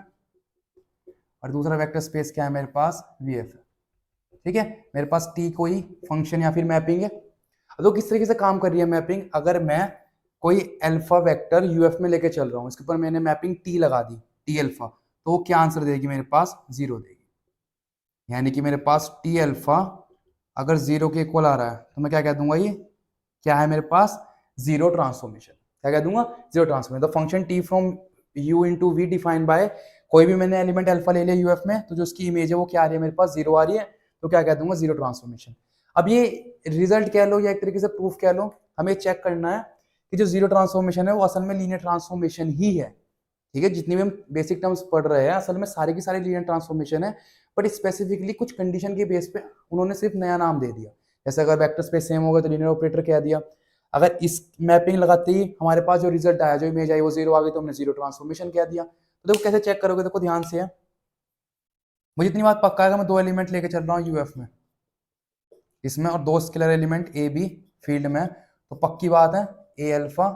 और दूसरा वेक्टर स्पेस क्या है मेरे पास, वीएफ है। ठीक है, मेरे पास टी कोई फंक्शन या फिर मैपिंग है। तो किस तरीके से काम कर रही है मैपिंग, अगर मैं कोई अल्फा वेक्टर यूएफ में लेके चल रहा हूँ, इसके ऊपर मैंने मैपिंग टी लगा दी, टी अल्फा, तो वो क्या आंसर देगी मेरे पास, 0 देगी। यानी कि मेरे पास टी अल्फा अगर 0 के इक्वल आ रहा है तो मैं क्या कह दूंगा, ये क्या है मेरे पास, जीरो ट्रांसफॉर्मेशन। क्या कह दूंगा, zero transformation. The function T from U into V defined by, कोई भी मैंने एलिमेंट अल्फा ले लिया यूएफ में, तो जो उसकी इमेज है वो क्या आ रही है मेरे पास, 0 आ रही है, तो क्या कह दूंगा, जीरो ट्रांसफॉर्मेशन। अब ये रिजल्ट कह लो या एक तरीके से प्रूफ कह लो, हमें चेक करना है कि जो जीरो ट्रांसफॉर्मेशन है वो असल में लीनियर ट्रांसफॉर्मेशन ही है। ठीक है, जितनी भी हम बेसिक टर्म्स पढ़ रहे हैं असल में सारे की सारी लीनियर ट्रांसफॉर्मेशन है, बट स्पेसिफिकली कुछ कंडीशन के बेस पे उन्होंने सिर्फ नया नाम दे दिया। जैसे अगर वेक्टर स्पेस सेम होगा तो लीनियर ऑपरेटर कह दिया। अगर इस मैपिंग लगाते ही हमारे पास जो रिजल्ट आया, जो इमेज आई वो 0 आ गई, तो हमने जीरो ट्रांसफॉर्मेशन कह दिया। तो देखो कैसे चेक करोगे, देखो ध्यान से है, मुझे इतनी बात पक्का है, मैं 2 एलिमेंट लेके चल रहा हूँ यूएफ में, इसमें, और 2 scalar element A B field में, तो पक्की बात है ए अल्फा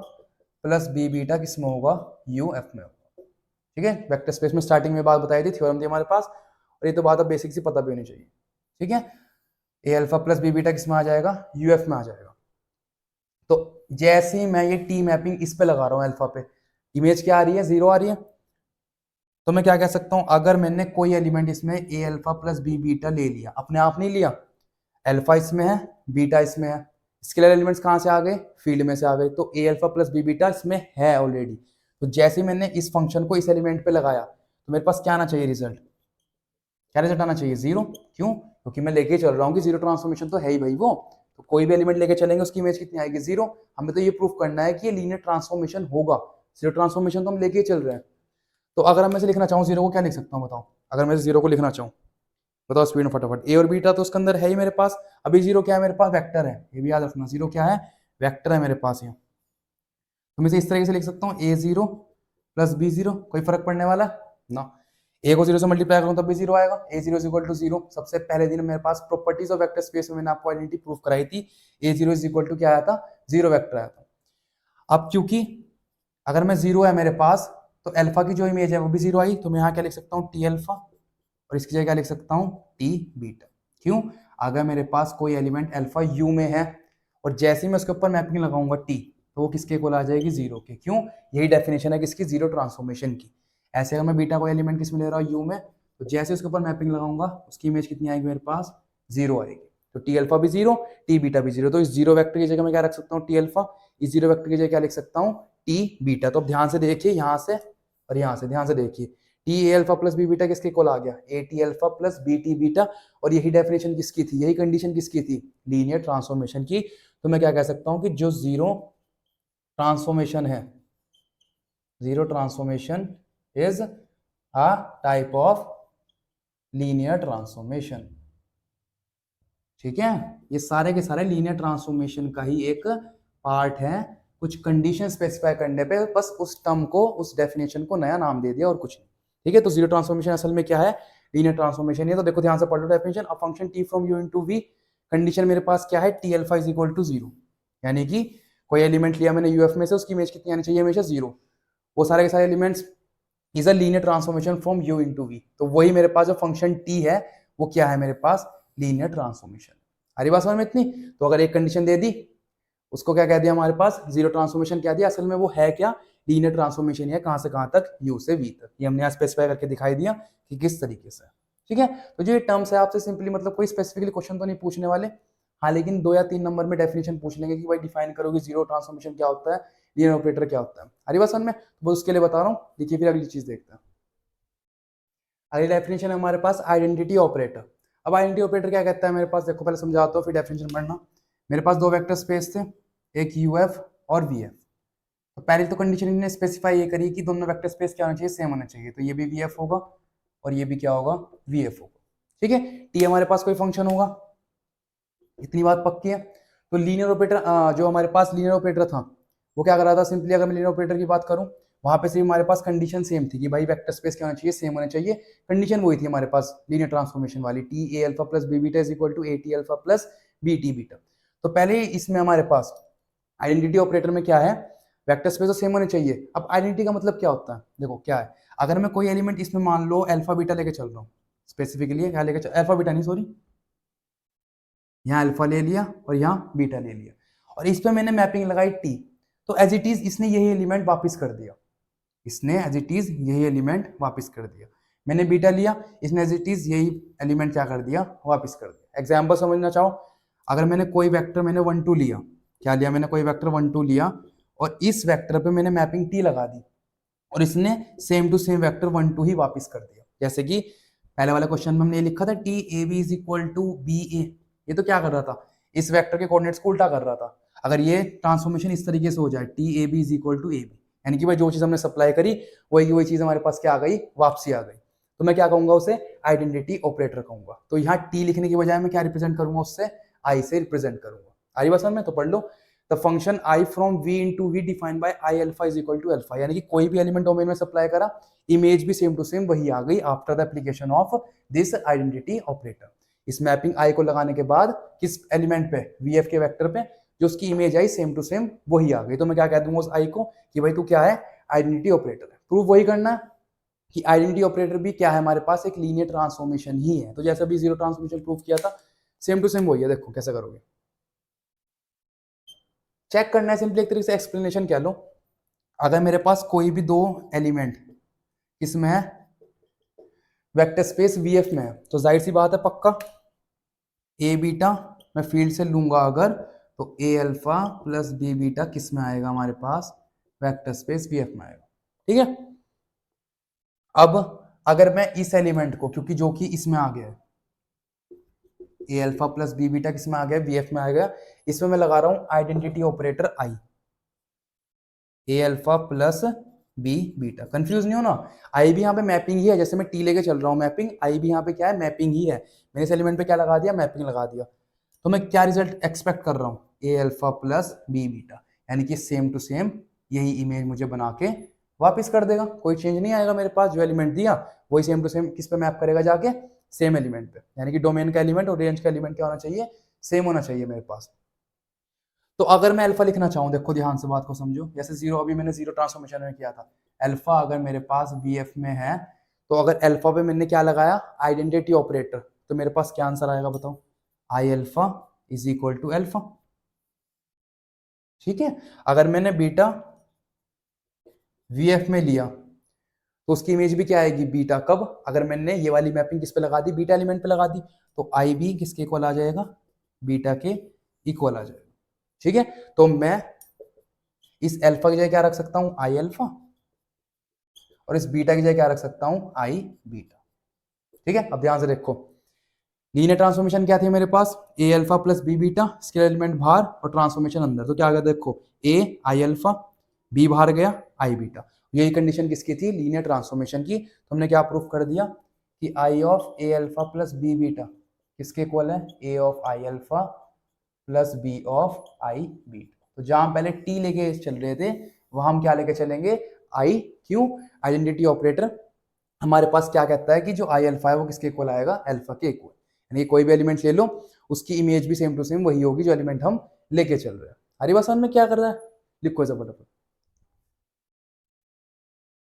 प्लस बी बीटा किसमें होगा, यू एफ में होगा। ठीक है, वेक्टर स्पेस में स्टार्टिंग में बात बताई थी, थ्योरम थी हमारे पास, और ये तो बात अब बेसिक से पता भी होनी चाहिए। ठीक है, ए अल्फा प्लस बी बीटा किसमें आ जाएगा, यूएफ में आ जाएगा। तो जैसे ही मैं ये टी मैपिंग इस पे लगा रहा हूँ अल्फा पे, इमेज क्या आ रही है, 0 आ रही है। तो मैं क्या कह सकता हूँ, अगर मैंने कोई एलिमेंट इसमें ए अल्फा प्लस बी बीटा ले लिया, अपने आप नहीं लिया, अल्फा इसमें है, बीटा इसमें है, स्केलर एलिमेंट्स कहाँ से आ गए, फील्ड में से आ गए, तो ए अल्फा प्लस बी बीटा इसमें है ऑलरेडी। तो जैसे ही मैंने इस फंक्शन को इस एलिमेंट पे लगाया, तो मेरे पास क्या आना चाहिए रिजल्ट, क्या रिजल्ट आना चाहिए, 0। क्यों, क्योंकि मैं लेके चल रहा हूँ कि जीरो ट्रांसफॉर्मेशन तो है ही भाई वो, तो कोई भी एलिमेंट लेके चलेंगे उसकी इमेज कितनी आएगी, 0। हमें तो ये प्रूफ करना है कि ये लीनियर ट्रांसफॉर्मेशन होगा, जीरो ट्रांसफॉर्मेशन तो हम लेके ही चल रहे हैं। तो अगर मैं से लिखना चाहूँ जीरो को, क्या लिख सकता हूँ बताओ, अगर मैं जीरो को लिखना चाहूँ बताओ स्पीड में फटाफट। ए और बीटा तो उसके अंदर है ही मेरे पास, अभी जीरो क्या है मेरे पास, वेक्टर है, ये भी याद रखना, जीरो क्या है, वेक्टर है मेरे पास यहाँ। तो मैं इसे इस तरीके से लिख सकता हूँ, ए जीरो प्लस बी जीरो, कोई फर्क पड़ने वाला ना, ए को जीरो से मल्टीप्लाई करूँ तब भी जीरो आएगा, a zero is equal to zero. सबसे पहले दिन मेरे पास प्रॉपर्टीज ऑफ वेक्टर स्पेस में मैंने आपको आइडेंटिटी प्रूफ कराई थी, a zero is equal to क्या आया था, जीरो वेक्टर आया था। अब क्योंकि अगर मैं जीरो है मेरे पास तो अल्फा की जो इमेज है वो भी जीरो आई, तो मैं यहाँ क्या लिख सकता हूँ, टी अल्फा, और इसकी जगह क्या लिख सकता हूँ, टी बीटा। क्यों, अगर मेरे पास कोई एलिमेंट अल्फा यू में है और जैसे ही मैं उसके ऊपर मैपिंग लगाऊंगा टी, तो वो किसके इक्वल आ जाएगी, जीरो के। क्यों, यही डेफिनेशन है किसकी, जीरो ट्रांसफॉर्मेशन की। ऐसे अगर मैं बीटा को एलिमेंट किस में ले रहा हूँ, यू में, तो जैसे उसके ऊपर मैपिंग लगाऊंगा उसकी इमेज कितनी आएगी मेरे पास, जीरो आएगी। तो टी अल्फा भी जीरो, टी बीटा भी जीरो। तो इस जीरो वेक्टर की जगह मैं क्या रख सकता हूँ, टी अल्फा, इस जीरो वेक्टर की जगह क्या लिख सकता हूँ, टी बीटा। तो अब ध्यान से देखिए, यहाँ से और यहाँ से ध्यान से देखिए, टी ए अल्फा प्लस बी बीटा किसके इक्वल आ गया, A T alpha plus B T beta. और यही डेफिनेशन किसकी थी, यही कंडीशन किसकी थी, लीनियर ट्रांसफॉर्मेशन की। तो मैं क्या कह सकता हूं कि जो जीरो ट्रांसफॉर्मेशन है, zero transformation is a type of linear transformation. ठीक है, ये सारे के सारे लीनियर ट्रांसफॉर्मेशन का ही एक पार्ट है। कुछ कंडीशन स्पेसिफाई करने पे बस उस टर्म को, उस डेफिनेशन को नया नाम दे दिया और कुछ नहीं। ठीक है, तो जीरो ट्रांसफॉर्मेशन असल में क्या है, लीनियर ट्रांसफॉर्मेशन। ये तो देखो ध्यान से पढ़ लो definition, a function T from U into V, condition मेरे पास क्या है, T alpha is equal to zero, यानी कि कोई एलिमेंट लिया मैंने यूएफ में से, उसकी इमेज कितनी आनी चाहिए, हमेशा जीरो। वो सारे के सारे elements is a linear transformation from U into V. तो वही मेरे पास जो फंक्शन टी है वो क्या है मेरे पास, लीनियर ट्रांसफॉर्मेशन। हरी बात समझ में इतनी। तो अगर एक कंडीशन दे दी, उसको क्या कह दिया हमारे पास, जीरो ट्रांसफॉर्मेशन कह दिया, असल में वो है क्या, लीनियर ट्रांसफॉर्मेशन है, कहां से कहां तक, यू से वी तक। ये हमने यहाँ स्पेसिफाई करके दिखाई दिया कि किस तरीके से। ठीक है, तो जो ये टर्म्स है आपसे सिंपली मतलब कोई स्पेसिफिकली क्वेश्चन तो नहीं पूछने वाले, हाँ, लेकिन 2 या 3 नंबर में डेफिनेशन पूछ लेंगे कि भाई डिफाइन करो कि जीरो ट्रांसफॉर्मेशन क्या होता है, लीनियर ऑपरेटर क्या होता है। हरी बात समझ में, तो उसके लिए बता रहा हूँ। देखिए फिर अगली चीज देखते हैं। अगली डेफिनेशन है हमारे पास आइडेंटिटी ऑपरेटर। अब आइडेंटिटी ऑपरेटर क्या कहता है मेरे पास, देखो पहले समझाता हूँ फिर डेफिनेशन पढ़ना। मेरे पास दो वेक्टर स्पेस थे, एक यूएफ और वीएफ। तो पहले तो कंडीशन इन्होंने स्पेसिफाई ये करी कि दोनों वेक्टर स्पेस क्या होना चाहिए, सेम होना चाहिए। तो ये भी वीएफ होगा और ये भी क्या होगा, वीएफ होगा। ठीक है, टी हमारे पास कोई फंक्शन होगा, इतनी बात पक्की है। तो लीनियर ऑपरेटर, जो हमारे पास लीनियर ऑपरेटर था वो क्या कर रहा था, सिंपली अगर मैं लीनियर ऑपरेटर की बात करूं, वहां पे सिर्फ हमारे पास कंडीशन सेम थी कि भाई वेक्टर स्पेस क्या होना चाहिए, सेम होना चाहिए। कंडीशन वही थी हमारे पास लीनियर ट्रांसफॉर्मेशन वाली, T A alpha plus B beta is equal to A T alpha plus B T beta. तो पहले इसमें हमारे पास आइडेंटिटी ऑपरेटर में क्या है, वेक्टर स्पेस तो सेम होने चाहिए। अब आइडेंटिटी का मतलब क्या होता है, देखो क्या है, अगर मैं कोई एलिमेंट इसमें मान लो अल्फा बीटा लेके चल रहा हूँ, स्पेसिफिकली क्या लेके अल्फा बीटा नहीं सॉरी, यहाँ अल्फा ले लिया और यहाँ बीटा ले लिया, और इस पे मैंने मैपिंग लगाई टी, तो एज इट इज इसने यही एलिमेंट वापस कर दिया, इसने एज इट इज यही एलिमेंट वापस कर दिया। मैंने बीटा लिया, इसने एज इट इज यही एलिमेंट क्या कर दिया, वापस कर दिया। एग्जाम्पल समझना चाहो, अगर मैंने कोई वेक्टर मैंने 1 2 लिया, क्या लिया मैंने, कोई वेक्टर 1 2 लिया और इस वेक्टर पे मैंने मैपिंग टी लगा दी और इसने सेम टू सेम वेक्टर 1 2 ही वापस कर दिया। जैसे कि पहले वाले क्वेश्चन में हमने ये लिखा था T A B is equal to b a, ये तो क्या कर रहा था, इस वेक्टर के कोऑर्डिनेट्स को उल्टा कर रहा था। अगर ये ट्रांसफॉर्मेशन इस तरीके से हो जाए, T A B is equal to A B, यानी कि भाई जो चीज हमने सप्लाई करी वही चीज हमारे पास क्या आ गई, वापसी आ गई, तो मैं क्या कहूंगा उसे, आइडेंटिटी ऑपरेटर कहूंगा। तो यहाँ टी लिखने की बजाय मैं क्या रिप्रेजेंट करूंगा, उससे आई से रिप्रेजेंट करूंगा। आई बात समझ में, तो पढ़ लो, the function I from V into V defined by I alpha is equal to alpha, यानी कि कोई भी एलिमेंट डोमेन में सप्लाई करा, इमेज भी सेम टू सेम वही आ गई after the application of this identity operator. इस मैपिंग आई को लगाने के बाद किस एलिमेंट पे, वीएफ के वेक्टर पे, जो उसकी इमेज आई सेम टू सेम वही आ गई। तो मैं क्या कह दूंगा उस आई को कि भाई तू क्या है, आइडेंटिटी ऑपरेटर है। प्रूफ वही करना कि आइडेंटिटी ऑपरेटर भी क्या है हमारे पास, एक लीनियर ट्रांसफॉर्मेशन ही है। तो जैसे अभी जीरो ट्रांसफॉर्मेशन प्रूफ किया था, सेम टू सेम वही है। देखो कैसे करोगे, चेक करना है सिंपली, एक तरीके से एक्सप्लेनेशन कह लो। अगर मेरे पास कोई भी दो एलिमेंट इसमें है, वेक्टर स्पेस वीएफ में है, तो जाहिर सी बात है पक्का ए बीटा मैं फील्ड से लूंगा अगर, तो ए अल्फा प्लस बी बीटा किस में आएगा हमारे पास, वेक्टर स्पेस वीएफ में आएगा। ठीक है, अब अगर मैं इस एलिमेंट को, क्योंकि जो कि इसमें आ गया है, ए अल्फा प्लस बी बीटा किस में आ गया, बी एफ में आ गया। इसमें मैं लगा रहा हूं identity operator I, a alpha plus B beta. Confuse नहीं हो ना, आई भी यहाँ पे मैपिंग ही है, जैसे मैं टी लेके चल रहा हूँ मैपिंग, आई भी यहाँ पे क्या है, मैपिंग ही है। मैंने इस एलिमेंट पे क्या लगा दिया, मैपिंग लगा दिया। तो मैं क्या रिजल्ट एक्सपेक्ट कर रहा हूँ, ए अल्फा प्लस बी बीटा, यानी कि सेम टू सेम यही इमेज मुझे बना के वापस कर देगा, कोई चेंज नहीं आएगा मेरे पास। जो एलिमेंट दिया वही सेम टू सेम किस पे मैप करेगा जाके, सेम एलिमेंट पे। यानी कि डोमेन का एलिमेंट और रेंज का एलिमेंट क्या होना चाहिए, सेम होना चाहिए मेरे पास। तो अगर मैं अल्फा लिखना चाहूँ, देखो ध्यान से बात को समझो, जैसे जीरो अभी मैंने जीरो ट्रांसफॉर्मेशन में किया था, अल्फा अगर मेरे पास बी एफ में है, तो अगर अल्फा पे मैंने क्या लगाया, आइडेंटिटी ऑपरेटर, तो मेरे पास क्या आंसर आएगा बताओ, I alpha is equal to alpha. ठीक है, अगर मैंने बीटा वी एफ में लिया तो उसकी इमेज भी क्या आएगी, बीटा। कब, अगर मैंने ये वाली मैपिंग किस पे लगा दी, बीटा एलिमेंट पे लगा दी, तो आई भी किसके इक्वल आ जाएगा, बीटा के इक्वल आ जाएगा। ठीक है, तो मैं इस अल्फा की जगह क्या रख सकता हूं, आई अल्फा, और इस बीटा की जगह क्या रख सकता हूं, आई बीटा। ठीक है, अब ध्यान से देखो, लीनियर ट्रांसफॉर्मेशन क्या थी मेरे पास, a alpha plus B beta, scalar element बाहर और ट्रांसफॉर्मेशन अंदर। तो क्या आ गया देखो, ए आई अल्फा, बी बाहर गया, आई बीटा। यही कंडीशन किसकी थी, लीनियर ट्रांसफॉर्मेशन की। तो हमने क्या प्रूफ कर दिया कि I of A alpha plus B beta किसके इक्वल है, a of I alpha plus B of I beta. तो जहां पहले टी लेके चल रहे थे, वहां हम क्या लेके चलेंगे, आई। क्यों, आइडेंटिटी ऑपरेटर हमारे पास क्या कहता है कि जो आई अल्फा है वो किसके इक्वल आएगा, अल्फा के इक्वल। यानी कोई भी एलिमेंट ले लो, उसकी इमेज भी सेम टू सेम वही होगी जो एलिमेंट हम लेके चल रहे हैं। हरी बात में क्या कर रहा है, लिखो इसे फटाफट।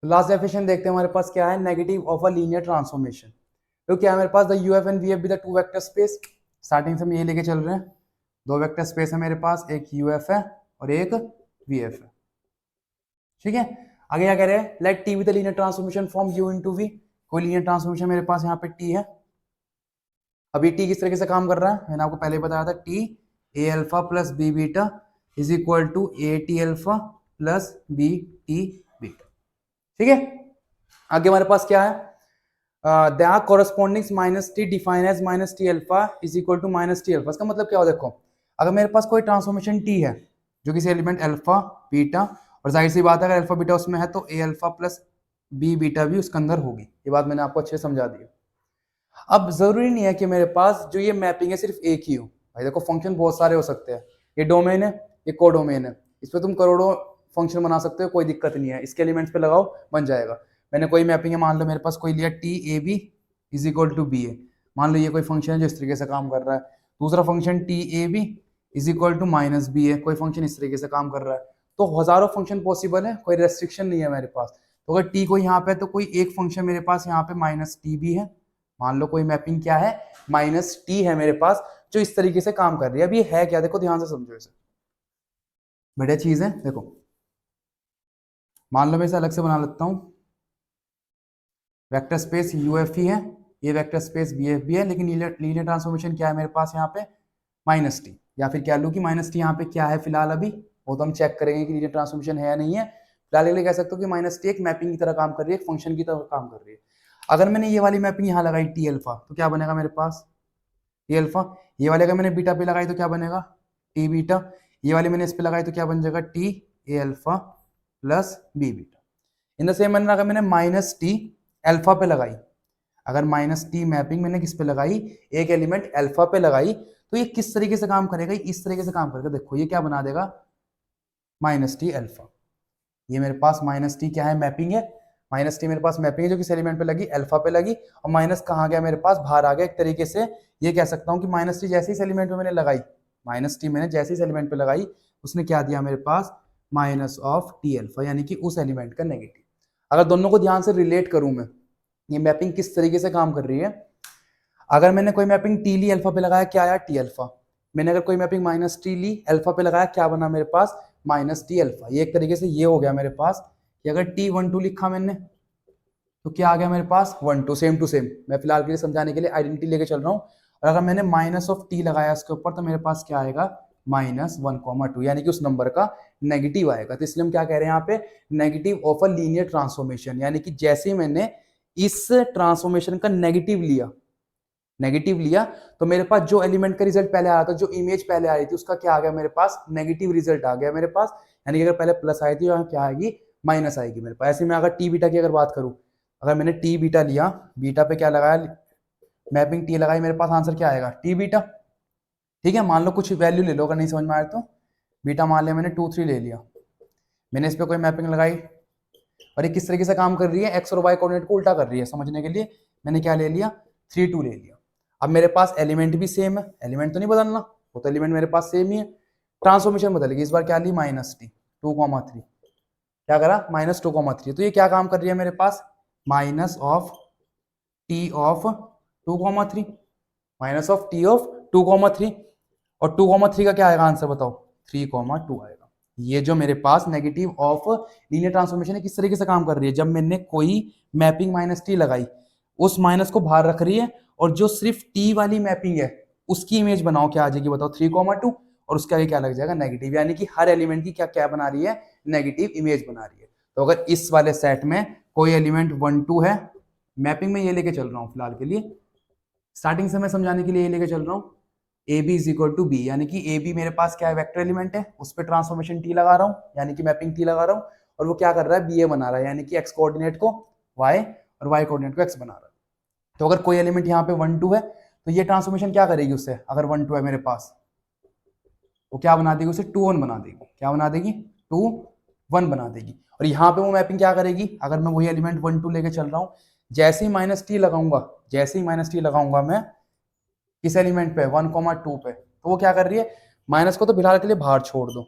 लास्ट डेफिनेशन देखते हैं, हमारे पास क्या है, negative of a linear transformation. तो क्या है मेरे पास, the U F and V F be the two vector space. Starting से हम ये लेके चल रहे हैं, दो वेक्टर स्पेस है मेरे पास, एक यू एफ है और एक वी एफ है। ठीक है, आगे क्या कह रहे हैं, let T with the linear transformation from U into V. कोई लीनियर ट्रांसफॉर्मेशन मेरे पास यहाँ पे टी है। अभी टी किस तरीके से काम कर रहा है, मैंने आपको पहले बताया था, T A alpha plus B beta is equal to A T alpha plus B T beta. ठीक है, आगे हमारे पास क्या है, the corresponding minus T define as minus T alpha is equal to minus T alpha. इसका मतलब क्या हो, देखो अगर मेरे पास कोई ट्रांसफॉर्मेशन टी है जो किसी एलिमेंट अल्फा बीटा, और जाहिर सी बात है अगर अल्फा बीटा उसमें है तो ए अल्फा प्लस बी बीटा भी उसके अंदर होगी। ये बात मैंने आपको अच्छे से समझा दी। अब जरूरी नहीं है कि मेरे पास जो ये मैपिंग है सिर्फ एक ही हो। भाई देखो फंक्शन बहुत सारे हो सकते हैं, ये डोमेन है, ये कोडोमेन है, इस पर तुम करोड़ों फंक्शन बना सकते हो, कोई दिक्कत नहीं है, इसके एलिमेंट्स पे लगाओ बन जाएगा। मैंने कोई मैपिंग है, मान लो मेरे पास कोई लिया T A B is equal to b a, मान लो ये कोई फंक्शन है जो इस तरीके से काम कर रहा है। दूसरा function T A B is equal to minus b a, कोई फंक्शन इस तरीके से काम कर रहा है। तो हजारों फंक्शन पॉसिबल है, कोई रेस्ट्रिक्शन नहीं है मेरे पास। तो अगर टी को यहाँ पे, तो कोई एक फंक्शन मेरे पास यहाँ पे माइनस टी भी है, मान लो कोई मैपिंग क्या है, माइनस टी है मेरे पास, जो इस तरीके से काम कर रही है। अब ये है क्या, देखो ध्यान से समझो इसे, बढ़िया चीज है। देखो मान लो मैं इसे अलग से बना लेता हूं, वेक्टर स्पेस यू एफ ही है, ये वेक्टर स्पेस बी एफ भी है, लेकिन लीनियर ट्रांसफॉर्मेशन क्या है मेरे पास यहाँ पे, माइनस टी, या फिर क्या लूँ कि माइनस टी यहाँ पे क्या है फिलहाल, अभी वो तो हम चेक करेंगे कि लीनियर ट्रांसफॉर्मेशन है या नहीं है। फिलहाल ये कह सकते हो कि माइनस टी एक मैपिंग की तरह काम कर रही है, एक फंक्शन की तरह काम कर रही है। अगर मैंने ये वाली मैपिंग यहाँ लगाई टी अल्फा, तो क्या बनेगा मेरे पास, टी अल्फा। ये वाली अगर मैंने बीटा पे लगाई तो क्या बनेगा, टी बीटा। ये वाली मैंने इस पे लगाई तो क्या बन जाएगा, T A alpha plus B beta. In the same manner अगर मैंने माइनस टी अल्फा पे लगाई, अगर माइनस टी मैपिंग मैंने किस पे लगाई, एक एलिमेंट अल्फा पे लगाई, तो ये किस तरीके से काम करेगा, इस तरीके से काम करेगा। देखो ये क्या बना देगा, माइनस टी अल्फा। ये मेरे पास माइनस टी क्या है, मैपिंग है, माइनस टी मेरे पास मैपिंग है जो किस एलिमेंट पे लगी, अल्फा पे लगी, और माइनस कहाँ गया मेरे पास, बाहर आ गया। एक तरीके से ये कह सकता हूँ कि माइनस टी जैसे इस एलिमेंट पे मैंने लगाई, माइनस टी मैंने जैसे इस एलिमेंट पे लगाई, उसने क्या दिया मेरे पास, माइनस ऑफ टी अल्फा, यानी कि उस एलिमेंट का नेगेटिव। अगर दोनों को ध्यान से रिलेट करूं मैं, ये मैपिंग किस तरीके से काम कर रही है, अगर मैंने कोई मैपिंग टी ली अल्फा पे लगाया, क्या आया, टी अल्फा। मैंने अगर कोई मैपिंग माइनस टी ली अल्फा पे लगाया, क्या बना मेरे पास, माइनस टी अल्फा। ये एक तरीके से ये हो गया मेरे पास कि अगर टी वन टू लिखा मैंने तो क्या आ गया मेरे पास, one two, same to same. मैं फिलहाल के लिए समझाने के लिए आइडेंटिटी लेके चल रहा हूँ। और अगर मैंने माइनस ऑफ टी लगाया इसके ऊपर, तो मेरे पास क्या आएगा, माइनस वन कॉमा टू, यानी कि उस नंबर का नेगेटिव आएगा। तो इसलिए हम क्या कह रहे हैं यहाँ पे, negative of a linear transformation, यानी कि जैसे मैंने इस ट्रांसफॉर्मेशन का नेगेटिव लिया, नेगेटिव लिया तो मेरे पास जो एलिमेंट का रिजल्ट पहले आ रहा था, जो इमेज पहले आ रही थी, उसका क्या आ गया मेरे पास, नेगेटिव रिजल्ट आ गया मेरे पास। यानी कि अगर पहले प्लस आई थी, यहाँ क्या आएगी, माइनस आएगी मेरे पास। ऐसे में अगर टी बीटा की अगर बात करूं, अगर मैंने टी बीटा लिया, बीटा पे क्या लगाया, मैपिंग टी लगाई, मेरे पास आंसर क्या आएगा, टी बीटा। ठीक है, मान लो कुछ वैल्यू ले लो, अगर नहीं समझ में आया तो बीटा मान लिया मैंने 2 3 ले लिया, मैंने इस पर कोई मैपिंग लगाई, और ये किस तरीके से काम कर रही है, एक्स और वाई कोऑर्डिनेट को उल्टा कर रही है। समझने के लिए मैंने क्या ले लिया, 3 2 ले लिया। अब मेरे पास एलिमेंट भी सेम है, एलिमेंट तो नहीं बदलना, वो तो एलिमेंट मेरे पास सेम ही है, ट्रांसफॉर्मेशन बदलेगी। इस बार क्या ली, माइनस टी 2,3, क्या करा, -2,3। तो ये क्या काम कर रही है मेरे पास, minus of T of 2,3, minus of T of 2,3, और 2,3 का क्या आएगा आंसर बताओ, 3,2 आएगा। ये जो मेरे पास नेगेटिव ऑफ लीनियर ट्रांसफॉर्मेशन है, किस तरीके से काम कर रही है, जब मैंने कोई मैपिंग माइनस टी लगाई, उस माइनस को बाहर रख रही है, और जो सिर्फ टी वाली मैपिंग है उसकी इमेज बनाओ, क्या आ जाएगी बताओ, 3,2, और उसके आगे क्या लग जाएगा, नेगेटिव। यानी कि हर एलिमेंट की क्या क्या बना रही है, नेगेटिव इमेज बना रही है। तो अगर इस वाले सेट में कोई एलिमेंट 1 2 है, मैपिंग में ये लेके चल रहा हूं फिलहाल के लिए, स्टार्टिंग से मैं समझाने के लिए ये लेके चल रहा हूँ, A B is equal to B, यानी कि ए बी मेरे पास क्या है, वेक्टर एलिमेंट है, उस पर ट्रांसफॉर्मेशन टी लगा रहा हूँ, यानी कि मैपिंग टी लगा रहा हूँ, और वो क्या कर रहा है, बी ए बना रहा है, यानी कि एक्स कोऑर्डिनेट को वाई और वाई कोऑर्डिनेट को एक्स बना रहा है। तो अगर कोई एलिमेंट यहाँ पे 1 2 है, तो ये ट्रांसफॉर्मेशन क्या करेगी उससे, अगर 1 2 है मेरे पास, वो क्या बना देगी, उसे 2 1 बना देगी। क्या बना देगी, 2 1 बना देगी। और यहाँ पे वो मैपिंग क्या करेगी, अगर मैं वही एलिमेंट 1 2 लेके चल रहा हूँ, जैसे ही माइनस टी लगाऊंगा, जैसे ही माइनस टी लगाऊंगा मैं किस एलिमेंट पे, 1,2 पे, तो वो क्या कर रही है, माइनस को तो फिलहाल के लिए बाहर छोड़ दो,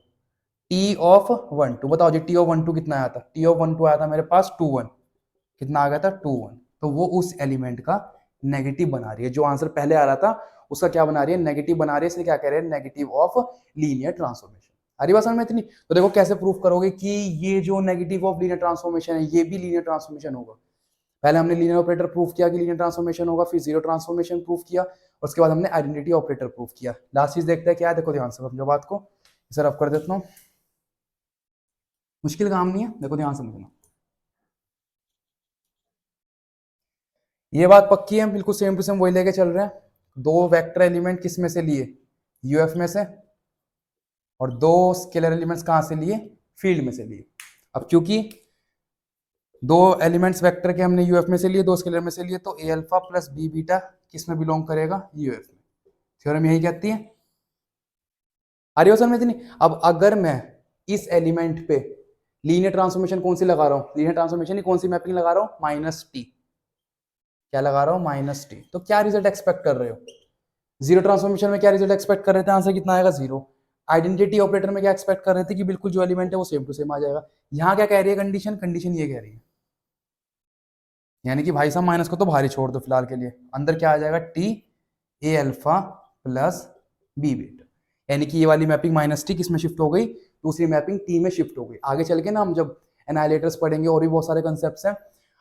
टी ऑफ 1 2, बताओ जी टी ऑफ 1 2 कितना आया था, टी ऑफ 1 2 आया था मेरे पास 2 1, कितना आ गया था, 2 1। तो वो उस एलिमेंट का नेगेटिव बना रही है, जो आंसर पहले आ रहा था उसका क्या बना रही है, नेगेटिव बना रही है। इसलिए क्या कह रहे हैं, नेगेटिव ऑफ लीनियर ट्रांसफॉर्मेशन। हरी बात समझ में इतनी? तो देखो कैसे प्रूफ करोगे कि ये जो नेगेटिव ऑफ लीनियर ट्रांसफॉर्मेशन है, ये भी लीनियर ट्रांसफॉर्मेशन होगा। पहले हमने लीनियर ऑपरेटर प्रूफ किया कि लीनियर ट्रांसफॉर्मेशन होगा, फिर जीरो ट्रांसफॉर्मेशन प्रूफ किया, और उसके बाद हमने आइडेंटिटी ऑपरेटर प्रूफ किया। लास्ट चीज देखते हैं क्या है, देखो ध्यान से समझो बात को, इसे रफ कर देता हूँ, मुश्किल काम नहीं है, देखो ध्यान समझना। ये बात पक्की है, बिल्कुल सेम टू सेम वही लेके चल रहे हैं। दो वेक्टर एलिमेंट किस में से लिए, यूएफ में से, और दो स्केलर एलिमेंट्स कहां से लिए, फील्ड में से लिए। अब क्योंकि दो एलिमेंट्स वेक्टर के हमने यूएफ में से लिए, दो स्केलर में से लिए, तो ए अल्फा प्लस बी बीटा किस में बिलोंग करेगा, यूएफ में। थ्योरम यही कहती है। आर्योसन में इतनी। अब अगर मैं इस एलिमेंट पे लीनियर ट्रांसफॉर्मेशन कौन सी लगा रहा हूं, लीनियर ट्रांसफॉर्मेशन कौन सी मैपिंग लगा रहा हूं, माइनस टी, क्या लगा रहा हूं, माइनस टी, तो क्या रिजल्ट एक्सपेक्ट कर रहे हो, जीरो ट्रांसफॉर्मेशन में क्या रिजल्ट एक्सपेक्ट कर रहे थे, आंसर कितना आएगा, जीरो। आइडेंटिटी ऑपरेटर में क्या एक्सपेक्ट कर रहे थे कि बिल्कुल जो एलिमेंट है वो सेम टू सेम आ जाएगा। यहां क्या कह रही है कंडीशन, कंडीशन ये कह रही है, यानी कि भाई साहब माइनस को तो भारी छोड़ दो फिलहाल के लिए, अंदर क्या आ जाएगा, टी ए अल्फा प्लस बी बीटा, यानी कि ये वाली मैपिंग माइनस टी किस में शिफ्ट हो गई, दूसरी मैपिंग टी में शिफ्ट हो गई। आगे चल के ना हम जब एनाइलेटर्स पढ़ेंगे और भी बहुत सारे कंसेप्ट हैं,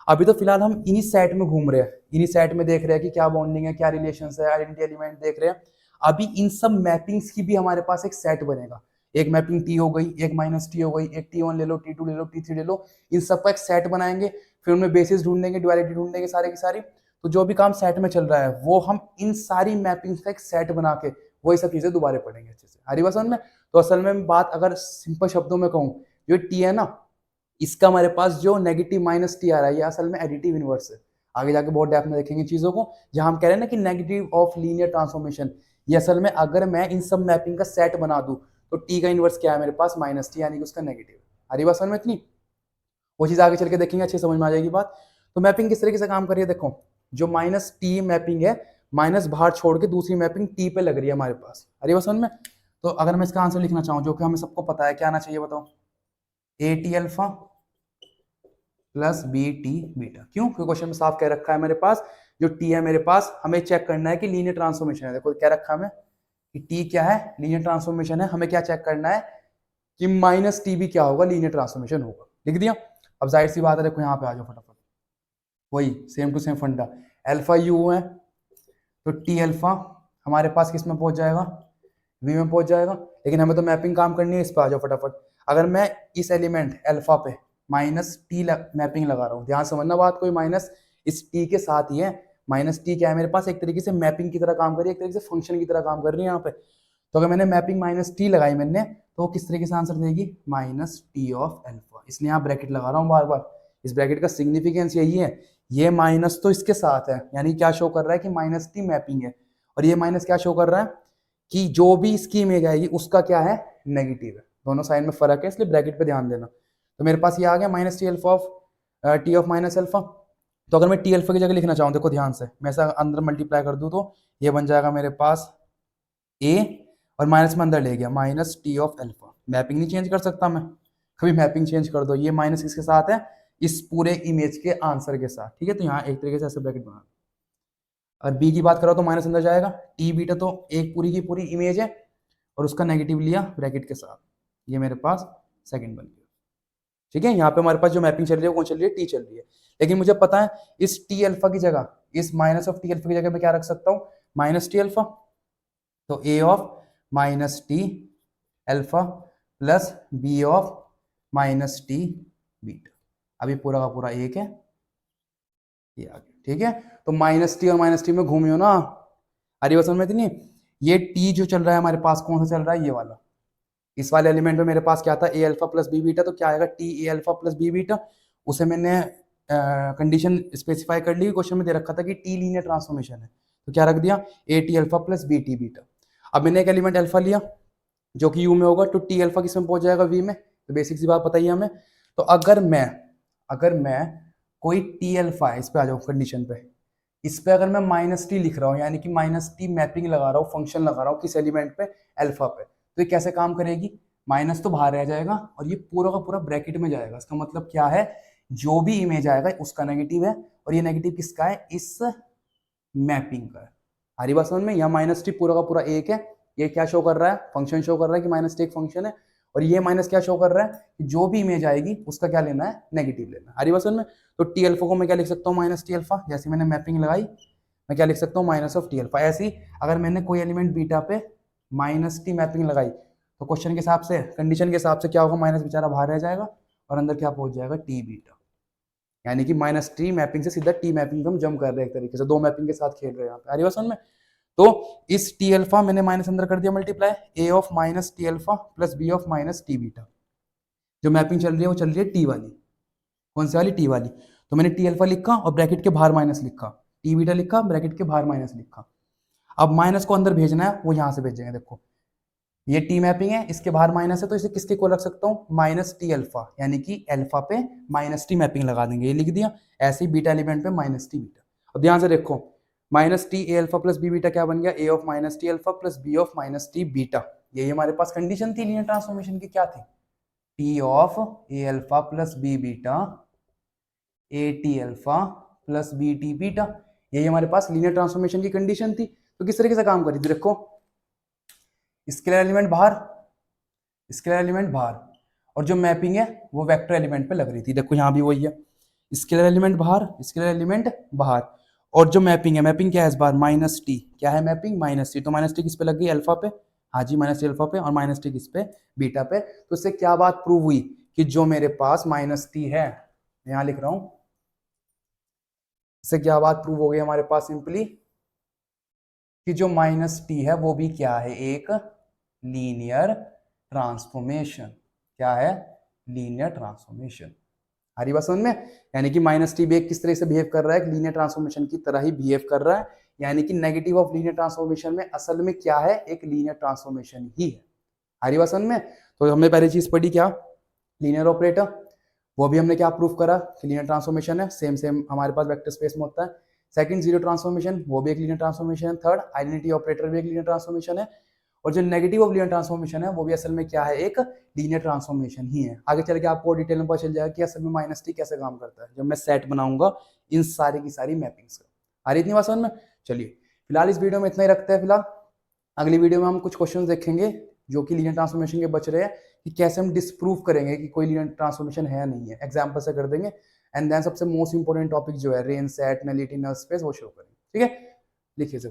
अभी तो फिलहाल हम इन्हीं सेट में घूम रहे हैं, इन्हीं सेट में देख रहे हैं कि क्या बॉन्डिंग है, क्या रिलेशन है, आइडेंटिटी एलिमेंट देख रहे हैं। अभी इन सब मैपिंग्स की भी हमारे पास एक सेट बनेगा, एक मैपिंग टी हो गई, एक माइनस टी हो गई, एक टी 1 ले लो, टी 2 ले लो, टी 3 ले लो, इन सब का एक सेट बनाएंगे, फिर उनमें बेसिस ढूंढेंगे, ड्युअलिटी ढूंढेंगे, सारे की सारी। तो जो भी काम सेट में चल रहा है वो हम इन सारी मैपिंग्स का एक सेट बना के वही सब चीजें दोबारा पढ़ेंगे अच्छे से। हरी बात समझ में? तो असल में बात अगर सिंपल शब्दों में कहूँ, जो टी है ना, इसका हमारे पास जो नेगेटिव माइनस टी आ रहा है, ये असल में एडिटिव इनवर्स है। आगे जाके बहुत डेप्थ में देखेंगे चीजों को, जहां हम कह रहे हैं ना कि नेगेटिव ऑफ लीनियर ट्रांसफॉर्मेशन, ये असल में अगर मैं इन सब मैपिंग का सेट बना दूं, तो टी का इनवर्स क्या है मेरे पास, माइनस टी, यानी कि उसका नेगेटिव। हरी बात समझ में इतनी? वो चीज आगे चल के देखेंगे, अच्छे समझ में आ जाएगी बात। तो मैपिंग किस तरीके से काम कर रही है, देखो जो माइनस टी मैपिंग है, माइनस बाहर छोड़ के दूसरी मैपिंग टी पे लग रही है हमारे पास। अरे वो समझ में? तो अगर मैं इसका आंसर लिखना चाहूँ, जो कि हमें सबको पता है, क्या आना चाहिए बताओ, A T alpha plus B T beta. क्यों? क्योंकि क्वेश्चन में साफ कह रखा है मेरे पास, जो टी है मेरे पास, हमें चेक करना है कि लीनियर ट्रांसफॉर्मेशन है। देखो क्या रखा है हमें कि टी क्या है, लीनियर ट्रांसफॉर्मेशन है, हमें क्या चेक करना है कि माइनस टी भी क्या होगा, लीनियर ट्रांसफॉर्मेशन होगा। लिख दिया। अब जाहिर सी बात है, देखो यहाँ पे आ जाओ फटाफट, वही सेम टू सेम फंडा, अल्फा यू है तो टी अल्फा हमारे पास किस में पहुंच जाएगा, वी में पहुंच जाएगा। लेकिन हमें तो मैपिंग काम करनी है, इस पर आ जाओ फटाफट। अगर मैं इस एलिमेंट अल्फा पे माइनस टी मैपिंग लगा रहा हूँ, ध्यान समझना बात, कोई माइनस इस टी के साथ ही है, माइनस टी क्या है मेरे पास, एक तरीके से मैपिंग की तरह काम कर रही है, एक तरीके से फंक्शन की तरह काम कर रही है यहाँ पे। तो अगर मैंने मैपिंग माइनस टी लगाई मैंने, तो वो किस तरीके से आंसर देगी, माइनस टी ऑफ एल्फा। इसलिए यहाँ ब्रैकेट लगा रहा हूँ बार बार। इस ब्रैकेट का सिग्निफिकेंस यही है, ये माइनस तो इसके साथ है, यानी क्या शो कर रहा है कि माइनस टी मैपिंग है, और ये माइनस क्या शो कर रहा है कि जो भी इसकी इमेज आएगी उसका क्या है, नेगेटिव है। दोनों साइड में फर्क है, इसलिए ब्रैकेट पे ध्यान देना। तो मेरे पास ये आ गया minus T alpha of T of minus alpha. तो अगर मैं टी एल्फा की जगह लिखना चाहूँ, देखो ध्यान से, मैं ऐसा अंदर मल्टीप्लाई कर दूँ तो ये बन जाएगा मेरे पास ए, और माइनस में अंदर ले गया minus T of alpha. Mapping नहीं चेंज कर सकता मैं, कभी मैपिंग चेंज कर दो। ये माइनस किसके साथ है, इस पूरे इमेज के आंसर के साथ, ठीक है। तो यहाँ एक तरीके से ऐसे ब्रैकेट बना। और बी की बात करो तो माइनस अंदर जाएगा, टी बीटा तो एक पूरी की पूरी इमेज है, और उसका नेगेटिव लिया ब्रैकेट के साथ, ये मेरे पास सेकंड बन गया, ठीक है। यहाँ पे हमारे पास जो मैपिंग चल रही है वो कौन चल रही है, टी चल रही है। लेकिन मुझे पता है इस टी अल्फा की जगह, इस माइनस ऑफ टी अल्फा की जगह मैं क्या रख सकता हूँ, माइनस टी अल्फा। तो a of minus T alpha plus B of minus T beta. अभी पूरा का पूरा एक है, ये आ गया, ठीक है। तो माइनस टी और माइनस टी में घूमी हो ना, अरे वो समझ में नहीं। ये टी जो चल रहा है हमारे पास कौन सा चल रहा है, ये वाला। इस वाले एलिमेंट में मेरे पास क्या था, A alpha plus B beta, तो क्या आएगा टी ए अल्फा प्लस बी बीटा। उसे मैंने कंडीशन स्पेसिफाई कर ली, क्वेश्चन में दे रखा था कि टी लीनियर ट्रांसफॉर्मेशन है, तो क्या रख दिया, A T alpha plus B T beta. अब मैंने एक एलिमेंट अल्फा लिया जो कि यू में होगा, तो टी अल्फा किस में पहुंच जाएगा, वी में। तो बेसिक सी बात बताइए हमें। तो अगर मैं कोई टी अल्फा है, इस पे आ जाओ कंडीशन पे, इस पे अगर मैं माइनस टी लिख रहा हूँ, यानी कि माइनस टी मैपिंग लगा रहा हूँ, फंक्शन लगा रहा हूँ किस एलिमेंट पे, अल्फा पे, तो ये कैसे काम करेगी, माइनस तो बाहर रह जाएगा और ये पूरा का पूरा ब्रैकेट में जाएगा। इसका मतलब क्या है, जो भी इमेज आएगा उसका नेगेटिव है, और ये नेगेटिव किसका है, इस मैपिंग का है। हरी बात समझ में, यहाँ माइनस टी पूरा का पूरा एक है, ये क्या शो कर रहा है, फंक्शन शो कर रहा है कि माइनस टी एक फंक्शन है, और ये माइनस क्या शो कर रहा है कि जो भी इमेज आएगी उसका क्या लेना है, नेगेटिव लेना है। हरी बात समझ में। तो टी अल्फा को मैं क्या लिख सकता हूँ, माइनस टी अल्फा, जैसे मैंने मैपिंग लगाई मैं क्या लिख सकता हूँ, माइनस ऑफ टी अल्फा। ऐसे ही अगर मैंने कोई एलिमेंट बीटा पे माइनस टी मैपिंग लगाई, तो क्वेश्चन के हिसाब से, कंडीशन के हिसाब से क्या होगा, माइनस बेचारा बाहर रह जाएगा और अंदर क्या पहुंच जाएगा, टी बीटा। यानी कि माइनस टी मैपिंग से सीधा टी मैपिंग हम जंप कर रहे हैं, एक तरीके से दो मैपिंग के साथ खेल रहे हैं यहाँ पे। आ रही बात समझ में। तो इस टी अल्फा मैंने माइनस अंदर कर दिया multiply, A of minus T alpha plus B of minus T beta. जो मैपिंग चल रही है वो चल रही है टी वाली, कौन सी वाली, टी वाली। तो मैंने टी अल्फा लिखा और ब्रैकेट के बाहर माइनस लिखा, टी बीटा लिखा ब्रैकेट के बाहर माइनस लिखा। अब माइनस को अंदर भेजना है, वो यहां से भेजेंगे। देखो ये टी मैपिंग है, इसके बाहर माइनस है, तो इसे किसके को रख सकता हूँ, माइनस टी अल्फा, यानी कि अल्फा पे माइनस टी मैपिंग लगा देंगे, ये लिख दिया। ऐसे ही बीटा एलिमेंट पे माइनस टी बीटा। अब ध्यान से देखो, माइनस टी ए अल्फा प्लस बी बीटा क्या बन गया, a of minus T alpha plus B of minus T beta. यही हमारे पास कंडीशन थी लीनियर ट्रांसफॉर्मेशन की, क्या थी, T of A alpha plus B beta a T alpha plus B T beta. यही हमारे पास लीनियर ट्रांसफॉर्मेशन की कंडीशन थी। तो किस तरीके से काम करी थी, देखो स्केलर एलिमेंट बाहर, स्केलर एलिमेंट बाहर, और जो मैपिंग है वो वेक्टर एलिमेंट पे लग रही थी। देखो यहाँ भी वही है, स्केलर एलिमेंट बाहर, स्केलर एलिमेंट बाहर, और जो मैपिंग है, मैपिंग क्या है इस बार, माइनस टी। क्या है मैपिंग, माइनस टी। तो माइनस टी किस पे लग गई, अल्फा पे, हाँ जी माइनस टी अल्फा पे, और माइनस टी किस पे, बीटा पे। तो इससे क्या बात प्रूव हुई कि जो मेरे पास माइनस टी है, यहाँ लिख रहा हूं, इससे क्या बात प्रूव हो गई हमारे पास, सिंपली कि जो माइनस टी है वो भी क्या है, एक लीनियर ट्रांसफॉर्मेशन। क्या है, लीनियर ट्रांसफॉर्मेशन। हरी बात समझ में। यानी कि माइनस टी भी एक किस तरह से बिहेव कर रहा है, लीनियर ट्रांसफॉर्मेशन की तरह ही बिहेव कर रहा है। यानी कि नेगेटिव ऑफ लीनियर ट्रांसफॉर्मेशन में असल में क्या है, एक लीनियर ट्रांसफॉर्मेशन ही है। हरी बात समझ में। तो हमने पहली चीज पढ़ी क्या, लीनियर ऑपरेटर, वो भी हमने क्या प्रूफ करा कि लीनियर ट्रांसफॉर्मेशन है, सेम सेम हमारे पास वेक्टर स्पेस में होता है। सेकंड जीरो ट्रांसफॉर्मेशन, वो भी एक लीनियर ट्रांसफॉर्मेशन है। थर्ड आइडेंटिटी ऑपरेटर भी एक लीनियर ट्रांसफॉर्मेशन है। और जो नेगेटिव ऑफ लीनियर ट्रांसफॉर्मेशन है वो भी असल में क्या है, एक लीनियर ट्रांसफॉर्मेशन ही है। आगे चल के आपको डिटेल में पता चल जाएगा कि असल में माइनस टी कैसे काम करता है, जब मैं सेट बनाऊंगा इन सारी की सारी मैपिंग्स का। आ रही इतनी बात समझ में। चलिए फिलहाल इस वीडियो में इतना ही रखते हैं। फिलहाल अगली वीडियो में हम कुछ क्वेश्चन देखेंगे जो कि लीनियर ट्रांसफॉर्मेशन के बच रहे हैं, कि कैसे हम डिस्प्रूव करेंगे कि कोई लीनियर ट्रांसफॉर्मेशन है या नहीं है, एग्जाम्पल से कर देंगे। एंड देन सबसे मोस्ट इंपोर्टेंट टॉपिक जो है range, set, nullity, null space, वो शो करेंगे। ठीक है, लिखिए से।